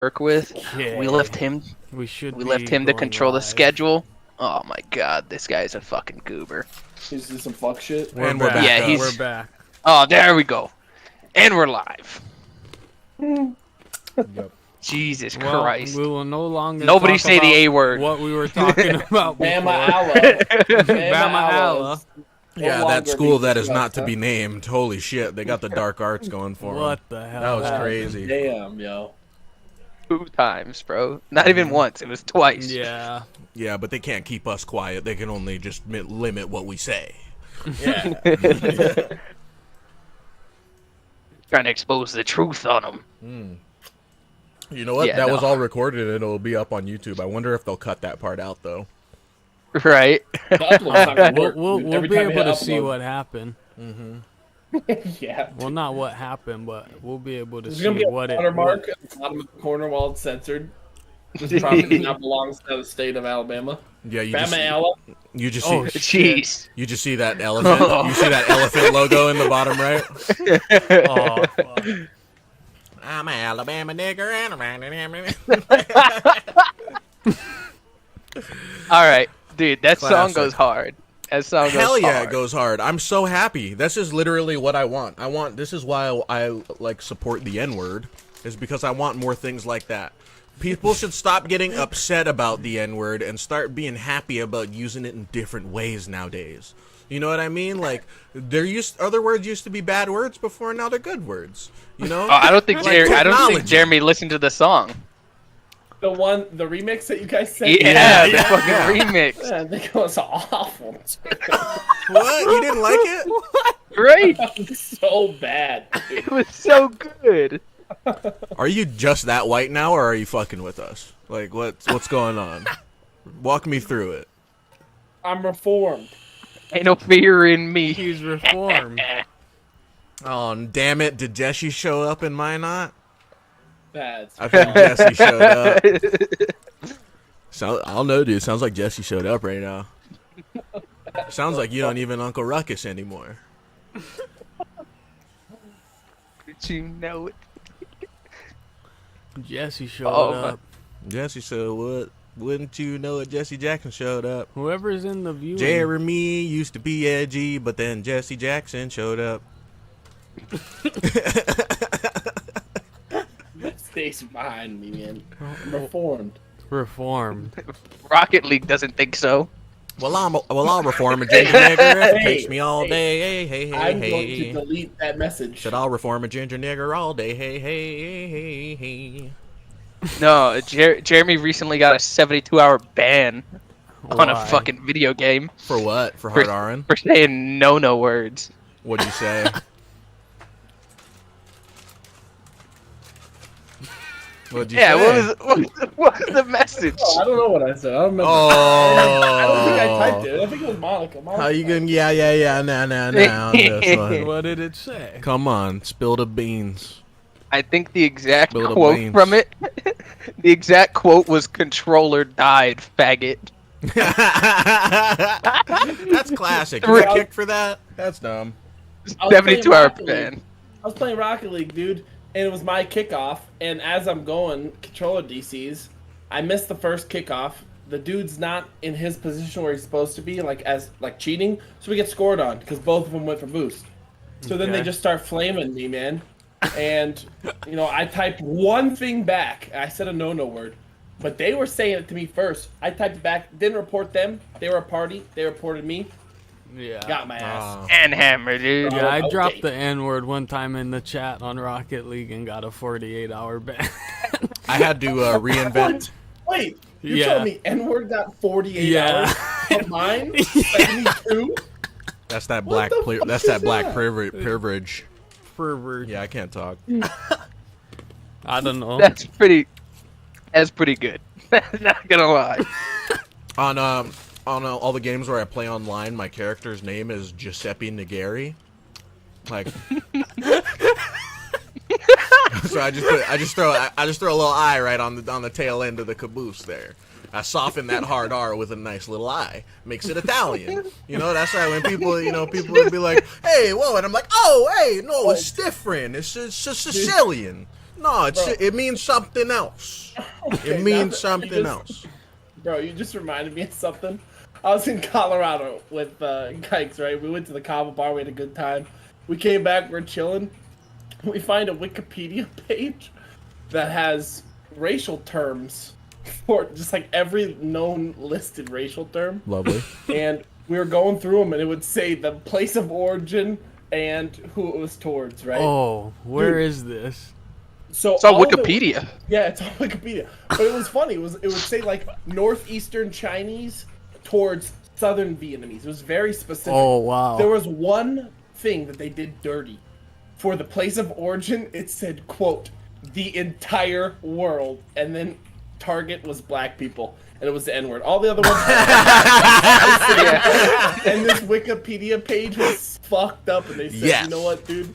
work with. Yeah. We left him. We left him to control the schedule. Oh my god, this guy's a fucking goober. He's doing some fuck shit. We're And we're back. back. Yeah, he's- We're back. Oh, there we go. And we're live. Yep. Jesus Well, Christ. we will no longer. Nobody talk say the about A word. What we were talking about before. Bama Alla. Bama Alla. Yeah, No that longer school being that is not discussed, to be named. Holy shit, they got the dark arts going for them. What the hell? That was happened? crazy. Damn, yo. 2 times, bro. Not even once. It was twice. Yeah. Yeah, but they can't keep us quiet. They can only just limit what we say. Yeah. Trying to expose the truth on them. You know what? Yeah, that no. was all recorded and it'll be up on YouTube. I wonder if they'll cut that part out, though. Right? The upload's not gonna work, We'll dude. Every be time you able to hit see upload- what happened. Yeah. Well, not what happened, but we'll be able to There's see gonna be a what it. watermark at the bottom of the corner while it's censored. This probably now belongs to the state of Alabama. Yeah, Bama Alla. you just see Oh, Jeez. you just see that elephant. You see that elephant logo in the bottom right. Oh, fuck. I'm an Alabama nigger and Alright, dude, that song Classic. goes hard. That song goes Hell yeah, hard. it goes hard. I'm so happy. This is literally what I want. This is why I like support the N-word, is because I want more things like that. People should stop getting upset about the N-word and start being happy about using it in different ways nowadays. You know what I mean? Like, other words used to be bad words before, now they're good words. You know? Oh, I don't think Like I don't think technology. Jeremy listened to the song. The remix that you guys sent. Yeah, the yeah. fucking remix. I think it was awful. What? You didn't like it? Right? It was so bad. Dude. It was so good. Are you just that white now, or are you fucking with us? Like, what's going on? Walk me through it. I'm reformed. Ain't no fear in me. He's reformed. Oh, damn it. Did Jesse show up and mine not? Bad. I think Jesse showed up. I don't know, dude. Sounds like Jesse showed up right now. Sounds like you don't even Uncle Ruckus anymore. Did you know it? Jesse showed Oh, up. Jesse said, "What? Wouldn't you know it? Jesse Jackson showed up. Whoever's in the view. Jeremy used to be edgy, but then Jesse Jackson showed up." Stays behind me, man. I'm reformed. Reformed. Rocket League doesn't think so. Well, I'm reform a ginger nigger. If it Hey, takes me all day. Hey, I'm hey, going to hey. delete that message. Said I'll reform a ginger nigger all day. Hey, hey, hey. No, Jeremy recently got a 72-hour ban on a Why? fucking video game For what? For hard R'ing? for saying no words. What'd you say? What'd you Yeah, say? what was the message? Oh, I don't know what I said. I don't remember. Oh. I don't think I typed it. I think it was Monica. How you gonna? Yeah. Now. This one. What did it say? Come on, spill the beans. I think the exact Build a quote beans. from it, the exact quote was "Controller died, faggot." That's classic. You get kicked for that? That's dumb. I was playing 72-hour Rocket League. ban. I was playing Rocket League, dude, and it was my kickoff. And as I'm going, controller DCs, I missed the first kickoff. The dude's not in his position where he's supposed to be, like cheating. So we get scored on because both of them went for boost. So then they Okay. just start flaming me, man. And I typed one thing back. I said a no word, but they were saying it to me first. I typed it back, didn't report them. They were a party. They reported me. Yeah. Got my ass. And hammer, dude. Yeah, I Okay. dropped the N-word one time in the chat on Rocket League and got a 48-hour ban. I had to reinvent. Wait, you Yeah. told me N-word got 48 Yeah. hours of mine? 72? That's that What black. the fuck That's is that black that? privilege. Pervert. Yeah, I can't talk. I don't know. That's pretty good. Not gonna lie. On all the games where I play online, my character's name is Giuseppe Nigeri. Like, so I just throw a little I right on the tail end of the caboose there. I soften that hard R with a nice little I. Makes it Italian. That's why when people would be like, "Hey, whoa," and I'm like, "Oh, hey, no, it's different. It's Sicilian." No, Bro. it means something else. Okay, It means something else. Bro, you just reminded me of something. I was in Colorado with Kikes, right? We went to the Cabo Bar. We had a good time. We came back. We're chilling. We find a Wikipedia page that has racial terms for just like every known listed racial term. Lovely. And we were going through them, and it would say the place of origin and who it was towards, right? Oh, where Dude. is this? So It's on all of it- Wikipedia. yeah, it's on Wikipedia. But it was funny. It would say like northeastern Chinese towards southern Vietnamese. It was very specific. Oh, wow. There was one thing that they did dirty. For the place of origin, it said, quote, the entire world. And then target was black people. And it was the N-word. All the other ones. And this Wikipedia page was fucked up. And they said, Yes. you know what, dude?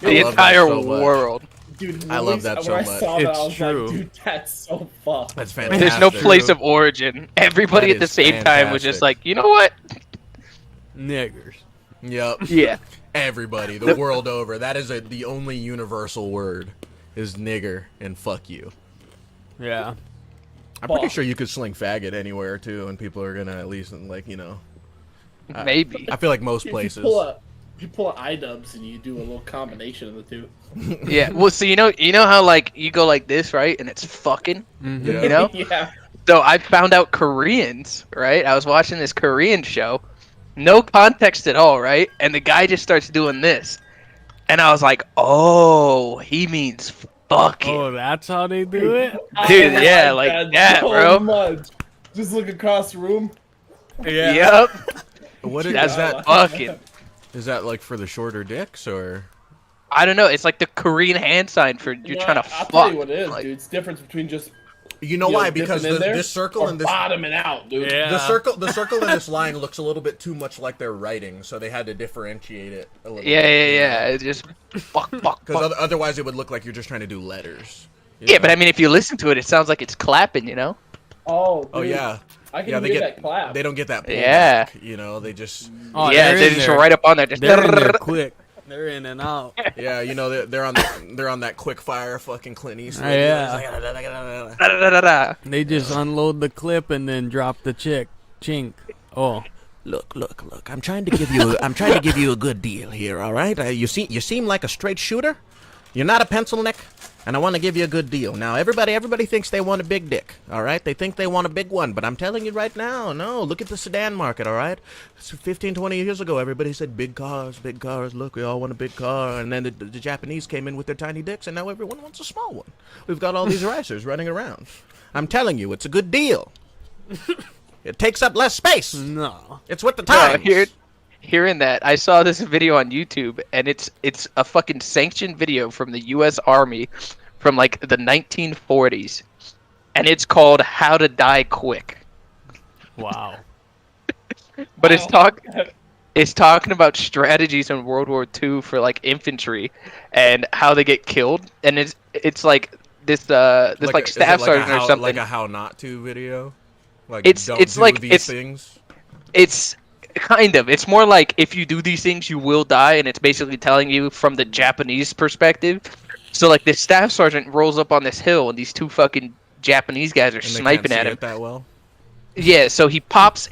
The love that entire so much. world. Dude, when I love that so when much. I saw that, It's I was true. like, dude, that's so fucked. That's fantastic. There's no place of origin. Everybody That at the is same time was just fantastic. like, you know what? Niggers. Yep. Yeah. Everybody, the world over. That is the only universal word is nigger and fuck you. Yeah. I'm pretty Fuck. sure you could sling faggot anywhere too, and people are gonna at least like Maybe. I feel like most If places. you pull a iDubbbz and you do a little combination of the two. Yeah. Well, so you know how like you go like this, right? And it's fucking. Yeah. You know. Yeah. So I found out Koreans, right? I was watching this Korean show, no context at all, right? And the guy just starts doing this, and I was like, oh, he means fucking. Oh, that's how they do it? Dude, I yeah, like that, so bro. much. Just look across the room. Yeah. Yep. What is That's that? fucking. Is that like for the shorter dicks or? I don't know. It's like the Korean hand sign for you're trying to I'll fuck. tell you what it is, Like, dude. It's difference between just You know why? Because dipping in there this circle or and this bottoming out, dude. Yeah. the circle and this line looks a little bit too much like they're writing, so they had to differentiate it a little. Yeah, bit, yeah. It's just fuck. Because otherwise, it would look like you're just trying to do letters. you Yeah, know? but I mean, if you listen to it, it sounds like it's clapping. You know? Oh, dude. Oh yeah. I can Yeah, hear that clap. they don't get that. Yeah. Pullback, you know, they just. Oh, yeah, they're they're in just there. right up on there. Just They're in there quick. They're in and out. Yeah, you know, they're on that quick fire fucking Clint Eastwood. Oh, yeah. Da-da-da-da-da. They just unload the clip and then drop the chick. Chink. Oh. Look! I'm trying to give you a good deal here. All right? You seem like a straight shooter. You're not a pencil neck, and I want to give you a good deal. Now, everybody thinks they want a big dick. All right? They think they want a big one, but I'm telling you right now, no. Look at the sedan market. All right? 15, 20 years ago, everybody said big cars, big cars. Look, we all want a big car, and then the Japanese came in with their tiny dicks, and now everyone wants a small one. We've got all these racers running around. I'm telling you, it's a good deal. It takes up less space. No. It's with the No, times. hearing that, I saw this video on YouTube, and it's a fucking sanctioned video from the U.S. Army from like the 1940s, and it's called "How to Die Quick." Wow. But Wow. it's talking about strategies in World War II for like infantry and how they get killed, and it's like this like staff sergeant or something. Like a how not to video. Like It's- don't it's do like- these it's- things. It's kind of. It's more like if you do these things, you will die, and it's basically telling you from the Japanese perspective. So like this staff sergeant rolls up on this hill, and these two fucking Japanese guys are And they sniping can't at see him. it that well. Yeah, so he pops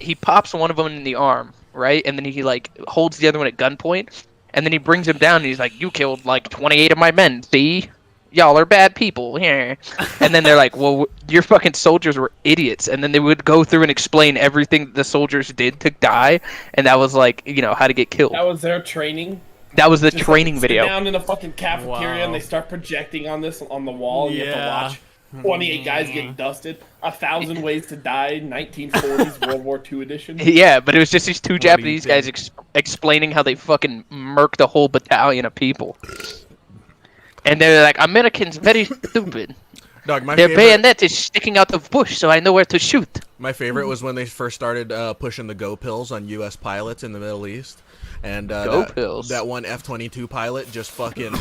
one of them in the arm, right, and then he like holds the other one at gunpoint, and then he brings him down, and he's like, "You killed like 28 of my men. See, y'all are bad people here." And then they're like, "Well, your fucking soldiers were idiots." And then they would go through and explain everything the soldiers did to die, and that was like, how to get killed. That was their training. That was the Just, training sit video. down in a fucking cafeteria Wow. and they start projecting on this on the wall. And you have to Yeah. watch 28 guys get dusted. 1,000 Ways to Die, 1940s World War II edition. Yeah, but it was just these two do you Japanese guys explaining how they fucking murked a whole battalion of people. And they're like, Americans very stupid. Dog, my Their favorite, bayonet is sticking out of bush, so I know where to shoot. my favorite was when they first started pushing the Go pills on U.S. pilots in the Middle East. And Go pills? that one F-22 pilot just fucking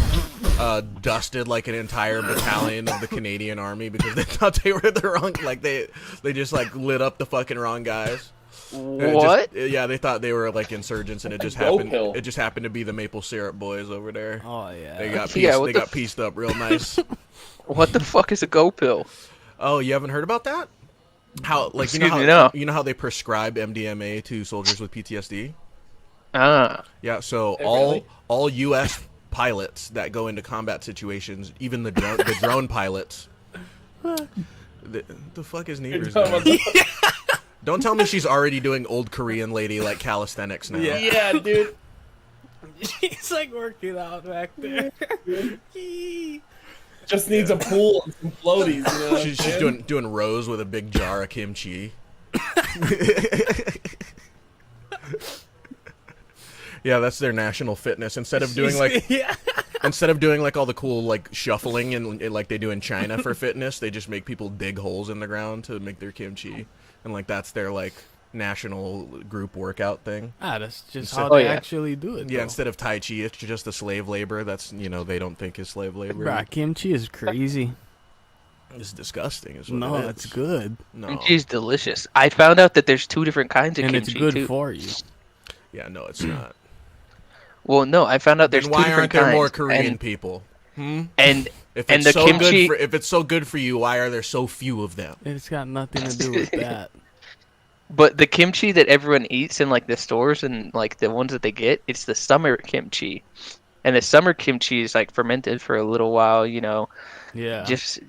dusted like an entire battalion of the Canadian Army because they thought they were the wrong, like they just like lit up the fucking wrong guys. What? Yeah, they thought they were like insurgents, and it just Go happened. pill. It just happened to be the maple syrup boys over there. Oh yeah. They got Yeah, what they the got pieced up real nice. What the fuck is a go pill? Oh, you haven't heard about that? How like you know Excuse how me, no. you know how they prescribe MDMA to soldiers with PTSD? Ah. Yeah, so really? all U.S. pilots that go into combat situations, even the drone pilots. The fuck is neighbors? Don't tell me she's already doing old Korean lady like calisthenics now. Yeah, dude. He's like working out back there. Just needs a pool and some floaties. You know what I'm She's saying? doing rows with a big jar of kimchi. Yeah, that's their national fitness. Instead of doing like instead of doing like all the cool like shuffling and like they do in China for fitness, they just make people dig holes in the ground to make their kimchi, and like that's their like national group workout thing. That's just So- how Oh, they yeah. actually do it. Yeah, though. instead of Tai Chi, it's just the slave labor that's they don't think is slave labor. Bruh, kimchi is crazy. It's disgusting. Is what No, it it's is. good, No, Kimchi's delicious. I found out that there's 2 different kinds of and kimchi it's good too. for you. yeah, no, it's not. Well, no, I found out there's Then 2 why different aren't there kinds. more Korean people? And If And it's the so kimchi- good if it's so good for you, why are there so few of them? It's got nothing to do with that. but the kimchi that everyone eats in like the stores and like the ones that they get, it's the summer kimchi. And the summer kimchi is like fermented for a little while, Yeah. just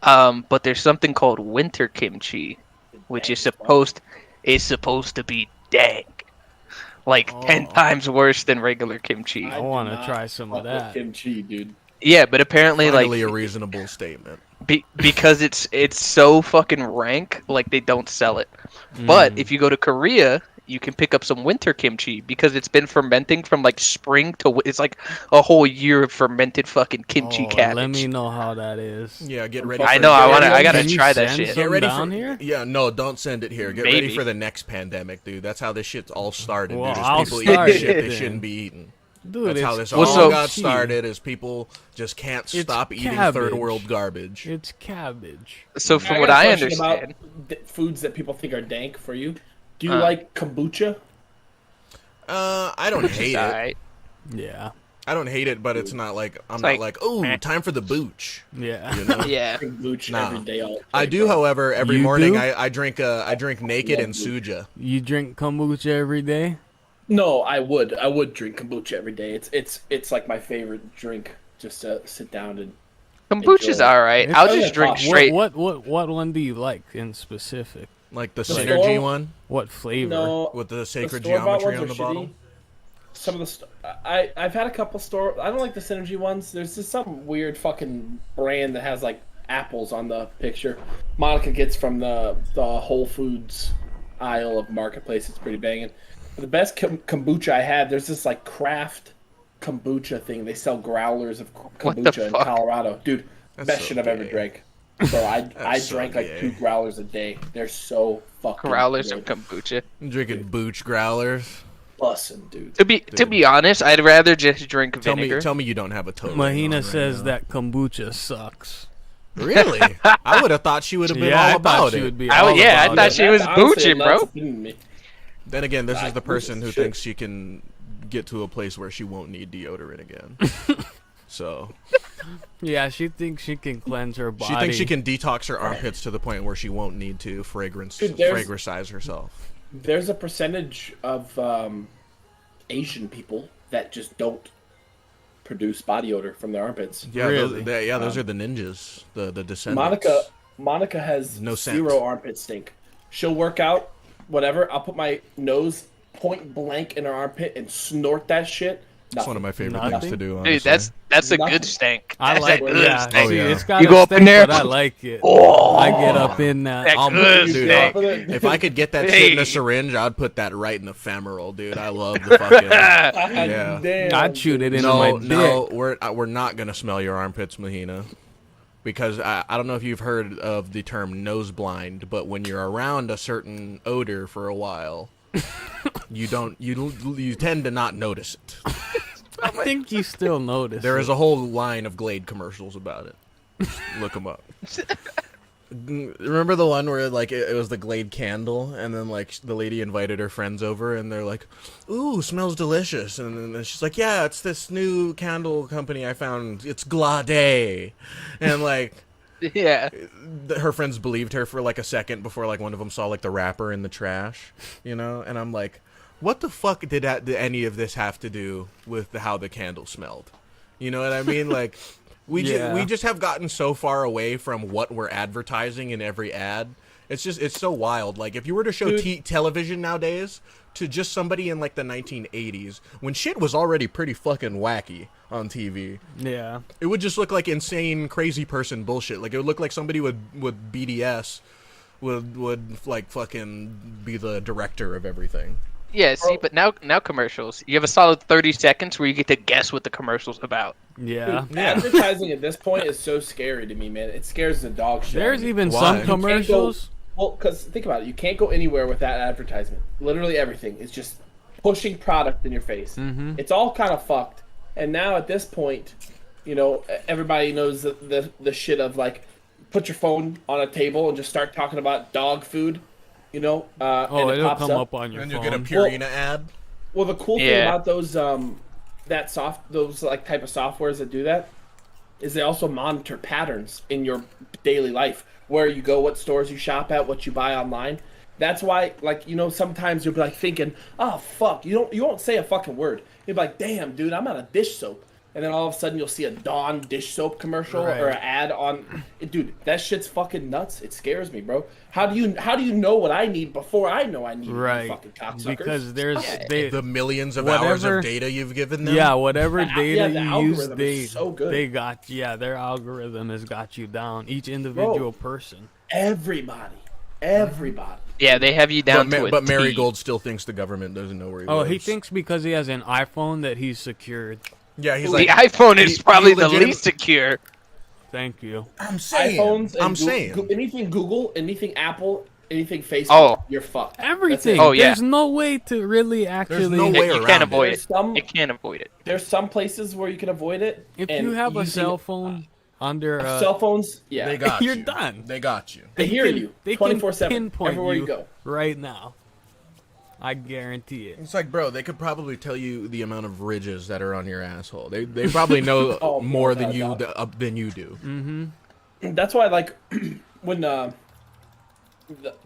but there's something called winter kimchi, which is supposed to be dank. Like 10 times worse than regular kimchi. I do wanna not try some of fuck with that. kimchi, dude. Yeah, but apparently Finally, like a reasonable statement. because it's so fucking rank, like they don't sell it. But if you go to Korea, you can pick up some winter kimchi because it's been fermenting from like spring to it's like a whole year of fermented fucking kimchi cabbage. Let me know how that is. Yeah, get ready. I for- know. get I gotta Can you try that send shit. some Get ready down for here? Yeah, no, don't send it here. Get ready Maybe. for the next pandemic, dude. That's how this shit's all started. Well, dude. I'll Just people start eating it shit they then. shouldn't be eating. Dude, That's it's how this Well, all so- got started. Is people just can't It's stop eating cabbage. third world garbage. It's cabbage. So from got what a I question about understand, foods that people think are dank for you. Do you like kombucha? I don't hate it. alright. Yeah. I don't hate it, but it's not like I'm It's not like, like, oh, eh. time for the booch. Yeah. You know? Yeah. Kombucha Nah. every day. All I day, do, bro. however, every You morning do? I drink naked love and kombucha. suja. You drink kombucha every day? No, I would drink kombucha every day. It's like my favorite drink. Just to sit down and Kombucha's Enjoy. alright. It's I'll better just than drink coffee. straight. What one do you like in specific? Like the The synergy store- one What flavor? no. with the sacred store-bought geometry ones on the are bottle. shitty. Some of the I've had a couple store. I don't like the synergy ones. There's just some weird fucking brand that has like apples on the picture. Monica gets from the Whole Foods aisle of Marketplace. It's pretty banging. But the best kombucha I had, there's this like craft kombucha thing. They sell growlers of What the kombucha in fuck? Colorado, dude. That's Best so shit I've ever gay. drank. So I so drank like gay. 2 growlers a day. They're so fucking Growlers good. of kombucha. I'm drinking booch growlers. Bussin', dude. To be honest, I'd rather just drink vinegar. Tell me you don't have a toe. Mahina says that kombucha sucks. Really? I would have thought she would have been Yeah, all I about thought it. she would be I all yeah, I about thought it. she was That's honestly booching, nuts bro. hitting me. Then again, this is the Kombucha's person who shit. thinks she can get to a place where she won't need deodorant again. So Yeah, she thinks she can cleanse her body. she thinks she can detox her armpits to the point where she won't need to Dude, there's- fragrance herself. There's a percentage of Asian people that just don't produce body odor from their armpits. Yeah, Really? those are the ninjas, the descendants. Monica has No scent. zero armpit stink. She'll work out, whatever. I'll put my nose point blank in her armpit and snort that shit. It's one of my favorite Nothing? things to do. Honestly. Dude, that's a Nothing. good stank. I That's like a it. good Yeah, stank. Oh, see, yeah. it's got You a go up in stink, there- but I like it. Oh, I get up in that. that good dude, stank. if I could get that shit in Hey. a syringe, I'd put that right in the femoral, dude. I love the fucking. Yeah. Damn. I'd shoot it into my dick. No, we're not gonna smell your armpits, Mahina, because I don't know if you've heard of the term nose blind, but when you're around a certain odor for a while, you tend to not notice it. I think you still notice. There it. is a whole line of Glade commercials about it. Look them up. Remember the one where like it was the Glade candle, and then like the lady invited her friends over, and they're like, "Ooh, smells delicious," and then she's like, "Yeah, it's this new candle company I found. It's Glade," and like. Yeah. Her friends believed her for like a second before like one of them saw like the wrapper in the trash, you know, and I'm like, what the fuck did any of this have to do with how the candle smelled? You know what I mean? Like, we just have gotten so far away from what we're advertising in every ad. It's so wild. Like, if you were to show television nowadays to just somebody in like the 1980s, when shit was already pretty fucking wacky on TV, it would just look like insane, crazy person bullshit. Like, it would look like somebody with BDS would like fucking be the director of everything. Yeah, see, but now commercials. You have a solid 30 seconds where you get to guess what the commercial's about. Yeah. Dude, advertising at this point is so scary to me, man. It scares the dog shit. There's even Why? some You can't commercials. Well, because think about it. You can't go anywhere without advertisement. Literally everything is just pushing product in your face. Mm-hmm. It's all kind of fucked. And now at this point, you know, everybody knows the shit of like, put your phone on a table and just start talking about dog food. You know, and it it'll pops come up on your And phone. you'll get a Purina ad. Well, the cool thing about those those like type of softwares that do that is they also monitor patterns in your daily life, where you go, what stores you shop at, what you buy online. That's why, like, you know, sometimes you'll be like thinking, oh fuck, you won't say a fucking word. You'll be like, damn, dude, I'm out of dish soap. And then all of a sudden you'll see a Dawn dish soap commercial or an ad on. Dude, that shit's fucking nuts. It scares me, bro. How do you know what I need before I know I need it, you fucking cocksuckers? Because there's The millions of hours of data you've given them. Yeah, whatever data the you use, algorithm is so good. they got their algorithm has got you down. Each individual person. Everybody. Yeah, they have you down to a But T. Marigold still thinks the government doesn't know where he lives. He thinks because he has an iPhone that he's secured. Yeah, he's The like, iPhone is probably the legitimate- least secure. Thank you. I'm saying. iPhones and I'm saying. anything Google, anything Apple, anything Facebook, you're fucked. Everything. Oh, yeah. There's no way to really actually. no way You around can't it. avoid it. Some- You can't avoid it. There's some places where you can avoid it. If and you have a using cell phone under cell phones, yeah, They got You're you. done. They got you. they hear you They can 24/7 pinpoint everywhere you you go. right now. I guarantee it. It's like, bro, they could probably tell you the amount of ridges that are on your asshole. They probably know Oh, more my than you God. than you do. That's why, like, when the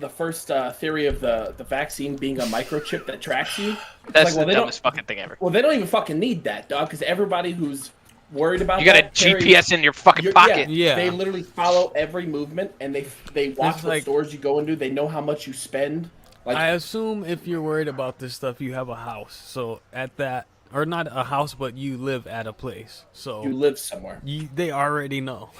first theory of the vaccine being a microchip that tracks you, That's like, well, the they dumbest fucking thing ever. well, they don't even fucking need that, dog, because everybody who's worried about You got a that carries- GPS in your fucking pocket. Yeah. They literally follow every movement, and they watch It's what like- stores you go into. They know how much you spend. Like, I assume if you're worried about this stuff, you have a house. So at that, or not a house, but you live at a place. So you live somewhere. they already know.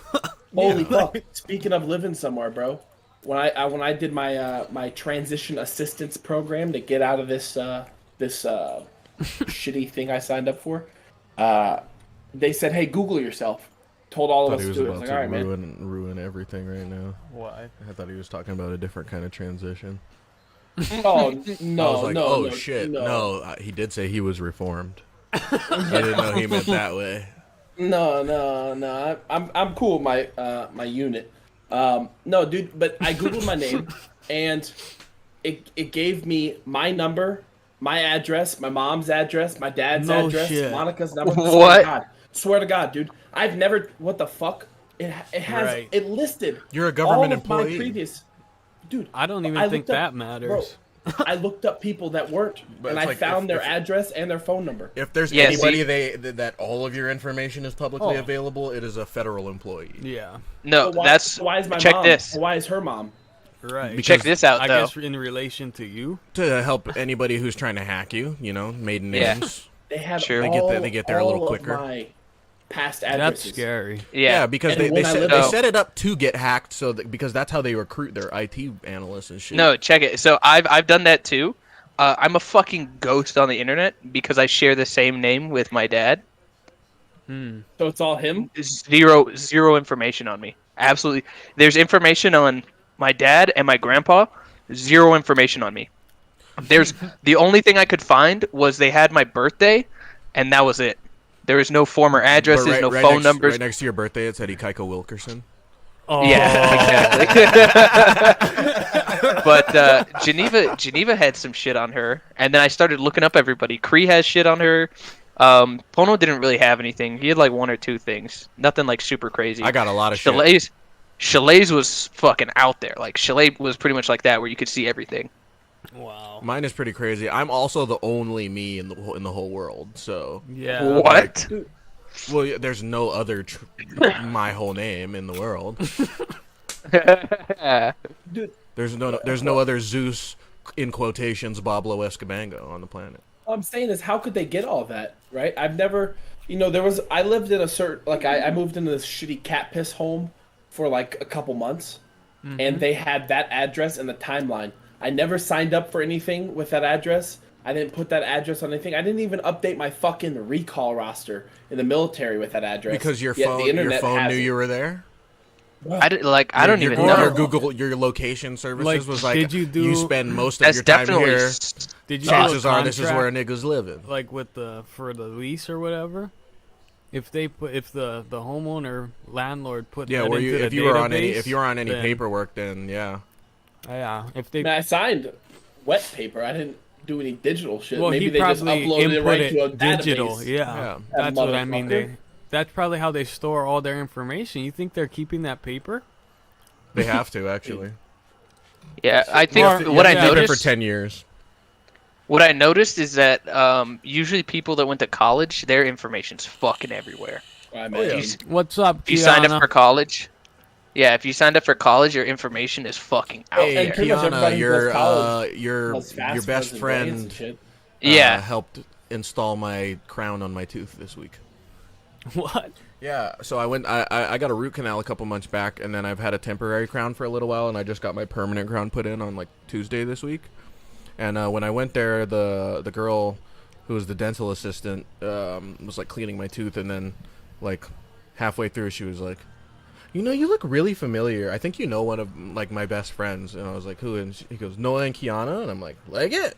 Holy fuck! Speaking of living somewhere, bro, when I did my my transition assistance program to get out of this shitty thing I signed up for, they said, "Hey, Google yourself." Told all of I thought us he was to do it. I about was to like, all right, man. ruin everything right now. Why? I thought he was talking about a different kind of transition. Oh no, I was like, no, oh no, shit, no, no. He did say he was reformed. I didn't know he meant that way. no. I'm cool with my unit. No, dude, but I googled my name, and it gave me my number, my address, my mom's address, my dad's No address, shit. Monica's number. What? Swear to God, dude. I've never. What the fuck? It has Right. it listed. You're a government all of my employee. previous. Dude, I don't even I think looked up- that matters. Bro, I looked up people that weren't, But and it's I like found if- their address and their phone number. If there's Yeah, anybody see- that all of your information is publicly Oh. available, it is a federal employee. Yeah. No, So why, that's so why is my check mom? this. Why is her mom? Right. Check this out I though. guess in relation to you. To help anybody who's trying to hack you, you know, maiden Yeah. names. They have Sure. They all, get there a little all quicker. Of my past That's addresses. scary. Yeah, because And they when I set, lived- they Oh. set it up to get hacked, so that, because that's how they recruit their IT analysts and shit. No, check it. So I've done that too. I'm a fucking ghost on the internet because I share the same name with my dad. So it's all him. Zero information on me. Absolutely. There's information on my dad and my grandpa. Zero information on me. There's the only thing I could find was they had my birthday, and that was it. There was no former But addresses, no phone next, numbers. Right next to your birthday, it said Ikaika Wilkerson. Oh. Yeah, exactly. But Geneva had some shit on her, and then I started looking up everybody. Cree has shit on her. Pono didn't really have anything. He had like one or two things. Nothing like super crazy. I got a lot of shit. Chalet's was fucking out there. Like Chalet was pretty much like that, where you could see everything. Wow. Mine is pretty crazy. I'm also the only me in the whole world. So Yeah. What? well, there's no other my whole name in the world. Dude, There's no other Zeus in quotations Pablo Escobango on the planet. all I'm saying is, how could they get all that, right? I've never, I lived in a certain, like, I moved into this shitty cat piss home for like a couple months, and they had that address in the timeline. I never signed up for anything with that address. I didn't put that address on anything. I didn't even update my fucking recall roster in the military with that address. Because your Yet phone, the internet has knew it. you were there. I don't even know. Your Google, your location services Like, was like, did you spend most of That's your time definitely. here. Did you Chances do a are this is where a contract, nigga's living. like with for the lease or whatever? If the homeowner landlord put Yeah, that where into if the you were on database, any then- paperwork, then yeah. Yeah, if they I mean, I signed wet paper. I didn't do any digital shit. well, Maybe he they just probably uploaded it input right it to a digital. database. Yeah, That that's what I mean. motherfucker. That's probably how they store all their information. You think they're keeping that paper? They have to actually. Yeah, I think Or- what I yeah, Keep it noticed. for 10 years. What I noticed is that usually people that went to college, their information's fucking everywhere. I Oh, yeah. mean, What's up, If you signed Kiana? up for college, yeah, if you signed up for college, your information is fucking out Hey, And there. pretty much everybody who goes to college your has fast best ones and brains and friend shit. Yeah, helped install my crown on my tooth this week. What? Yeah, so I got a root canal a couple months back, and then I've had a temporary crown for a little while, and I just got my permanent crown put in on like Tuesday this week. And when I went there, the girl who was the dental assistant was like cleaning my tooth, and then like halfway through she was like, you look really familiar. I think you know one of like my best friends. And I was like, who? And he goes, Noah and Kiana. And I'm like it?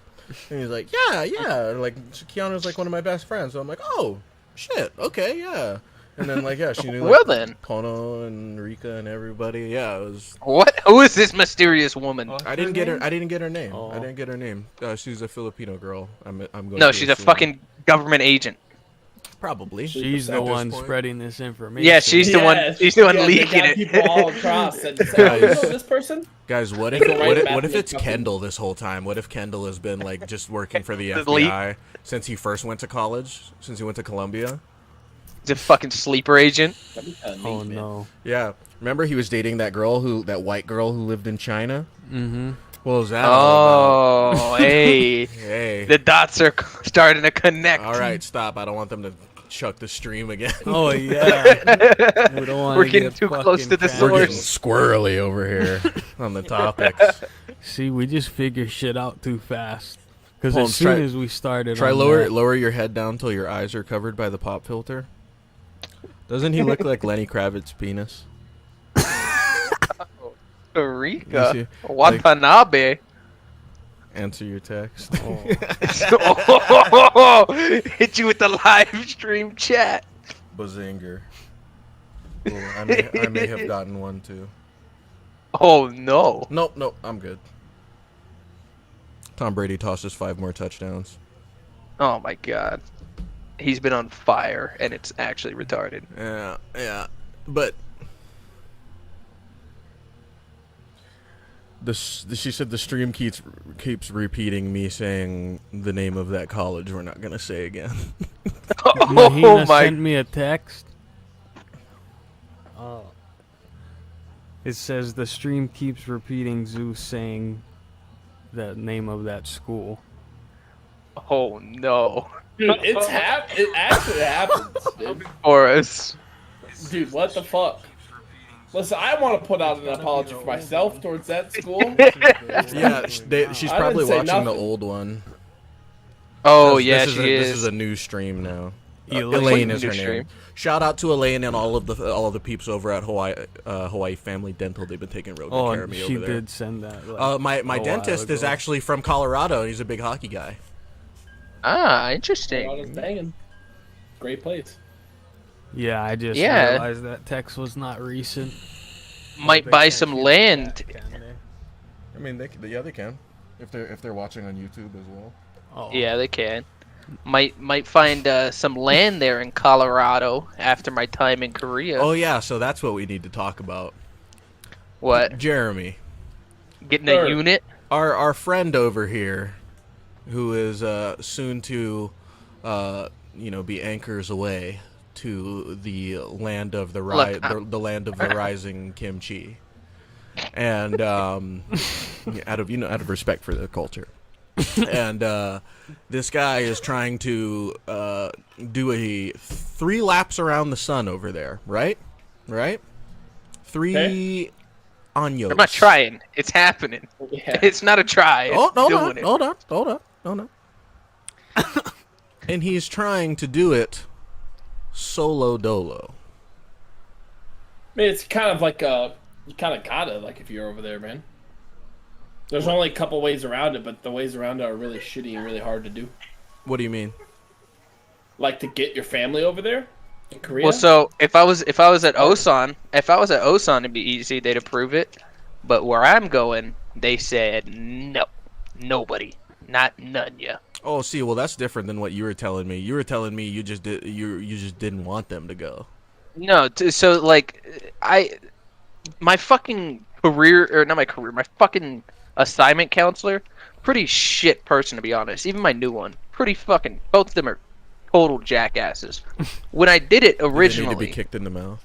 And he's like, yeah. And like Kiana's like one of my best friends. So I'm like, oh shit, okay, yeah. And then like, yeah, she knew like well then, Pono and Rika and everybody. Yeah, it was. what? Who is this mysterious woman? I didn't get her. I didn't get her name. Oh. I didn't get her name. She's a Filipino girl. I'm going. No, to she's a assume. fucking government agent. Probably. She's the At this one point. spreading this information. Yeah, she's the one. She's the one they leaking got it. people all across and say, oh, you know this person? Guys, what They go right if back what if to it's fucking- Kendall this whole time? What if Kendall has been like just working for the The leak. FBI since he first went to college, since he went to Columbia? He's a fucking sleeper agent. That'd be kinda neat, Oh man. no. Yeah. Remember he was dating that white girl who lived in China? Mm-hmm. What was that all Oh, hey. about? Hey. The dots are starting to connect. All right, stop. I don't want them to chuck the stream again. Oh yeah. We don't wanna We're getting get too close to the fucking We're getting source. squirrely over here on the topics. See, we just figure shit out too fast. Because Holmes, as soon try- as we started, Try on lower that- lower your head down till your eyes are covered by the pop filter. Doesn't he look like Lenny Kravitz's penis? Costa You Rica. see, Watanabe. Answer your text. Hit you with the live stream chat. Bazinger. Oh, I may have gotten one too. Oh no. Nope, I'm good. Tom Brady tosses 5 more touchdowns. Oh my god. He's been on fire and it's actually retarded. Yeah, but she said the stream keeps repeating me saying the name of that college we're not gonna say again. Mahina Oh my. sent me a text. It says the stream keeps repeating Zeus saying the name of that school. Oh no. Dude, it actually happens, dude. Horace. Dude, what the fuck? Listen, I want to put out an apology for myself towards that school. Yeah, she's I probably didn't say watching the nothing. old one. Oh This- yeah, this she This is. is a new stream now. Elaine. Elaine is New her name. stream. Shout out to Elaine and all of the peeps over at Hawaii Family Dental. They've been taking real good care Oh, of me she over there. did send that. Like, My a while dentist is ago. actually from Colorado. He's a big hockey guy. Ah, interesting. Colorado's banging. Great place. Yeah, I just Yeah. realized that text was not recent. Might They buy can't some get land. that, can they? I mean, they can, if they're watching on YouTube as well. Oh. Yeah, they can. Might find some land there in Colorado after my time in Korea. Oh yeah, so that's what we need to talk about. What? Jeremy, Getting a unit? our friend over here, who is soon to, be anchors away to the land of the Look, the land of the rising kimchi, and out of respect for the culture, and this guy is trying to do a 3 laps around the sun over there, right? 3 años. I'm not trying. It's happening. Yeah. It's not a try. Oh, It's hold doing on, it. hold on. And he's trying to do it solo dolo. I mean, it's kind of like you kind of gotta, like, if you're over there, man. There's only a couple ways around it, but the ways around it are really shitty and really hard to do. What do you mean? Like, to get your family over there in Korea. Well, so if I was at Osan, it'd be easy. They'd approve it. But where I'm going, they said no, nobody, not none ya. Oh, see, well, that's different than what you were telling me. You were telling me you just didn't want them to go. No, so like my fucking career, or not my career, my fucking assignment counselor, pretty shit person to be honest. Even my new one, pretty fucking. Both of them are total jackasses. When I did it They originally, need to be kicked in the mouth.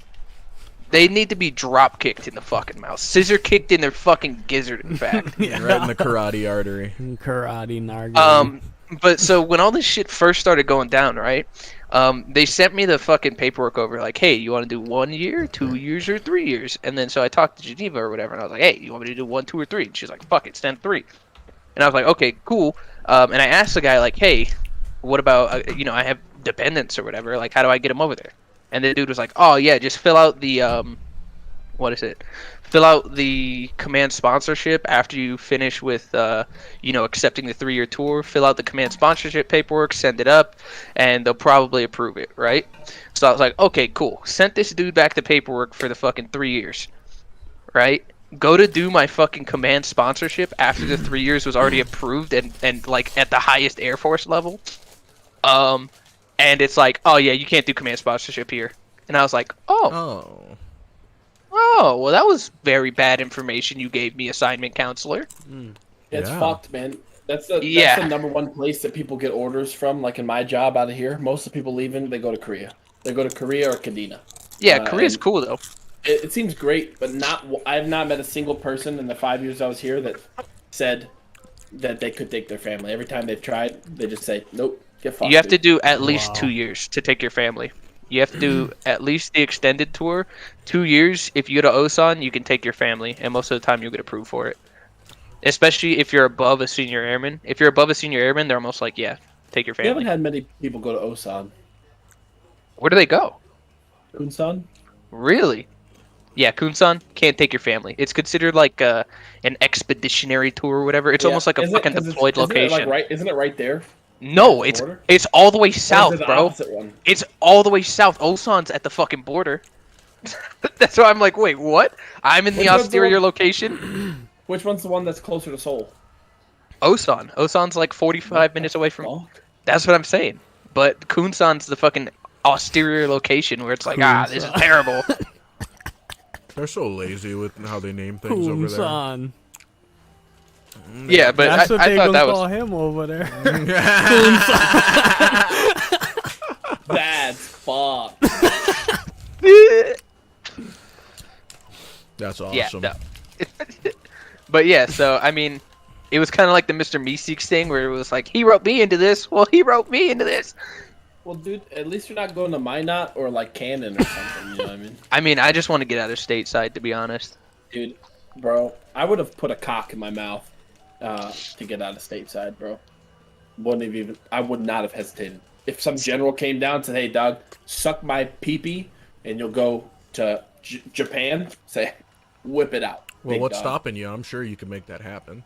they need to be drop kicked in the fucking mouth, scissor kicked in their fucking gizzard. In fact, Right in the karate artery. Karate nargile. But so when all this shit first started going down, right? They sent me the fucking paperwork over, like, hey, you want to do 1 year, 2 years, or 3 years? And then so I talked to Geneva or whatever, and I was like, hey, you want me to do 1, 2, or 3? And she's like, fuck it, stand 3. And I was like, okay, cool. And I asked the guy, like, hey, what about, I have dependents or whatever. Like, how do I get them over there? And the dude was like, oh, yeah, just fill out the, Fill out the command sponsorship after you finish with, accepting the 3-year tour. Fill out the command sponsorship paperwork, send it up, and they'll probably approve it, right? So I was like, okay, cool. Sent this dude back the paperwork for the fucking 3 years, right? Go to do my fucking command sponsorship after the 3 years was already approved and like at the highest Air Force level. And it's like, oh yeah, you can't do command sponsorship here. And I was like, oh, well, that was very bad information you gave me, assignment counselor. It's Yeah. fucked, man. That's the number one place that people get orders from. Like in my job out of here, most of the people leaving, they go to Korea. They go to Korea or Kadena. Yeah, Korea's cool though. It seems great, but I have not met a single person in the 5 years I was here that said that they could take their family. Every time they've tried, they just say, nope, get fucked. You have to dude." do at least Wow. 2 years to take your family. You have to do at least the extended tour. 2 years. If you go to Osan, you can take your family, and most of the time you'll get approved for it. Especially if you're above a senior airman. If you're above a senior airman, they're almost like, yeah, take your We haven't family. had many people go to Osan. Where do they go? Kunsan? Really? Yeah, Kunsan, can't take your family. It's considered like an expeditionary tour or whatever. It's almost like a fucking deployed location. Isn't it right there? No, at the it's border? it's all the way Or is south, it the bro. opposite one? It's all the way south. Osan's at the fucking border. That's why I'm like, wait, what? I'm in the Which one's the austere one- location. Which one's the one that's closer to Seoul? Osan. Osan's like 45 minutes away from. Fuck. That's what I'm saying. But Kunsan's the fucking austere location where it's like, this is Kunsan. terrible. They're so lazy with how they name things over there. Kunsan. Yeah, but That's what I they thought gonna that call was. him over there. That's fucked. That's Yeah, awesome. no. But yeah, so I mean, it was kind of like the Mr. Meeseeks thing where it was like, he wrote me into this. Well, he wrote me into this. Well, dude, at least you're not going to Minot or like Cannon or something. You know what I mean? I mean, I just want to get out of stateside, to be honest. Dude, bro, I would have put a cock in my mouth to get out of stateside, bro. I would not have hesitated. If some general came down and said, hey, Doug, suck my pee-pee and you'll go to Japan, say, whip it out. Well, big what's dog. stopping you? I'm sure you can make that happen.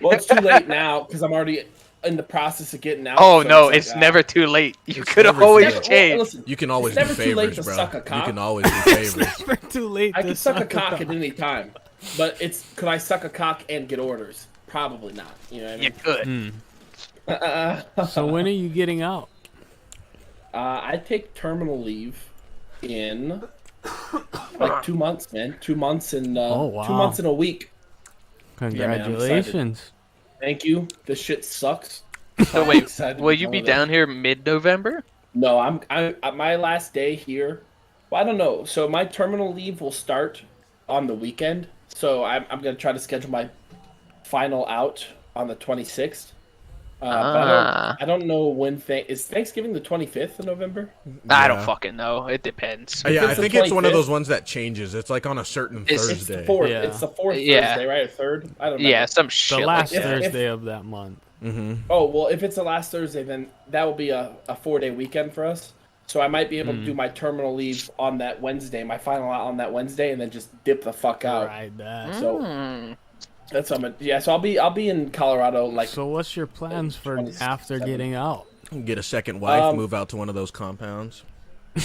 Well, it's too late now because I'm already in the process of getting out. Oh so no, like, it's never too late. You It's could have never too always late. changed. Listen, You can always it's do never too late favors, to bro. suck a You cock. can always do favors. Never too late I to can suck a cock. cock at any time, but could I suck a cock and get orders? Probably not. You know what I You mean? could. So when are you getting out? I take terminal leave in like 2 months, man. 2 months and Oh, wow. 2 months and a week. man, I'm Congratulations. Thank you. This shit sucks. So I'm wait, excited to will you done be with it. down here mid-November? No, I'm my last day here. Well, I don't know. So my terminal leave will start on the weekend. So I'm gonna try to schedule my final out on the 26th. But I don't know when. Is Thanksgiving the 25th of November? I don't Yeah. fucking know. It depends. Yeah, I It's the think it's one of 25th. those ones that changes. It's like on a certain It's It's the Thursday. fourth. Yeah. It's the fourth Yeah. Thursday, right? Or third? I don't know. Yeah, some The shit last like that. Thursday of that month. Oh well, if it's the last Thursday, then that will be a 4-day weekend for us. So I might be able to do my terminal leave on that Wednesday, my final out on that Wednesday, and then just dip the fuck out. Right, that. So Hmm. that's what I'm. Yeah, so I'll be in Colorado like. So what's your plans for 27. after getting out? Get a second wife, Um, move out to one of those compounds.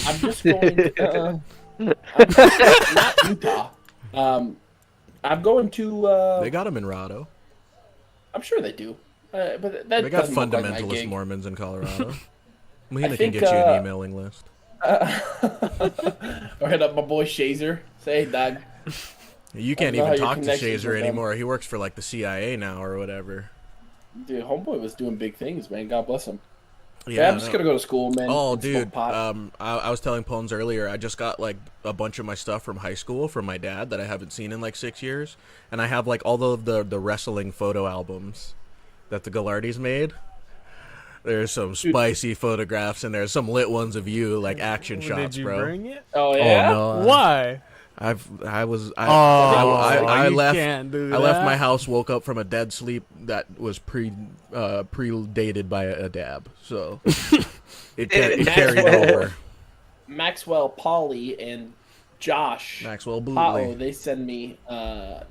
I'm just going. Not Utah. I'm going to. They got them in Rado. I'm sure they do. But that They got doesn't look like my fundamentalist gig. Mormons in Colorado. Lena can think, get you an emailing list. Or hit up my boy Shazer. Say, hey, dog. You can't know how even your talk to connections Shazer with them. anymore. He works for like the CIA now or whatever. Dude, homeboy was doing big things, man. God bless him. Yeah, Yeah, I I'm just know. gonna go to school, man. Oh, and smoke dude. pot. I was telling Pones earlier, I just got like a bunch of my stuff from high school from my dad that I haven't seen in like 6 years. And I have like all of the wrestling photo albums that the Gallardi's made. There's some spicy photographs and there's some lit ones of you, like action shots, Did you bro. bring it? Oh yeah. Oh no. Why? I you left. can't do I left that. my house, woke up from a dead sleep that was predated by a dab, so it carried over. Maxwell, Polly, and Josh. Maxwell Oh, Bootley. they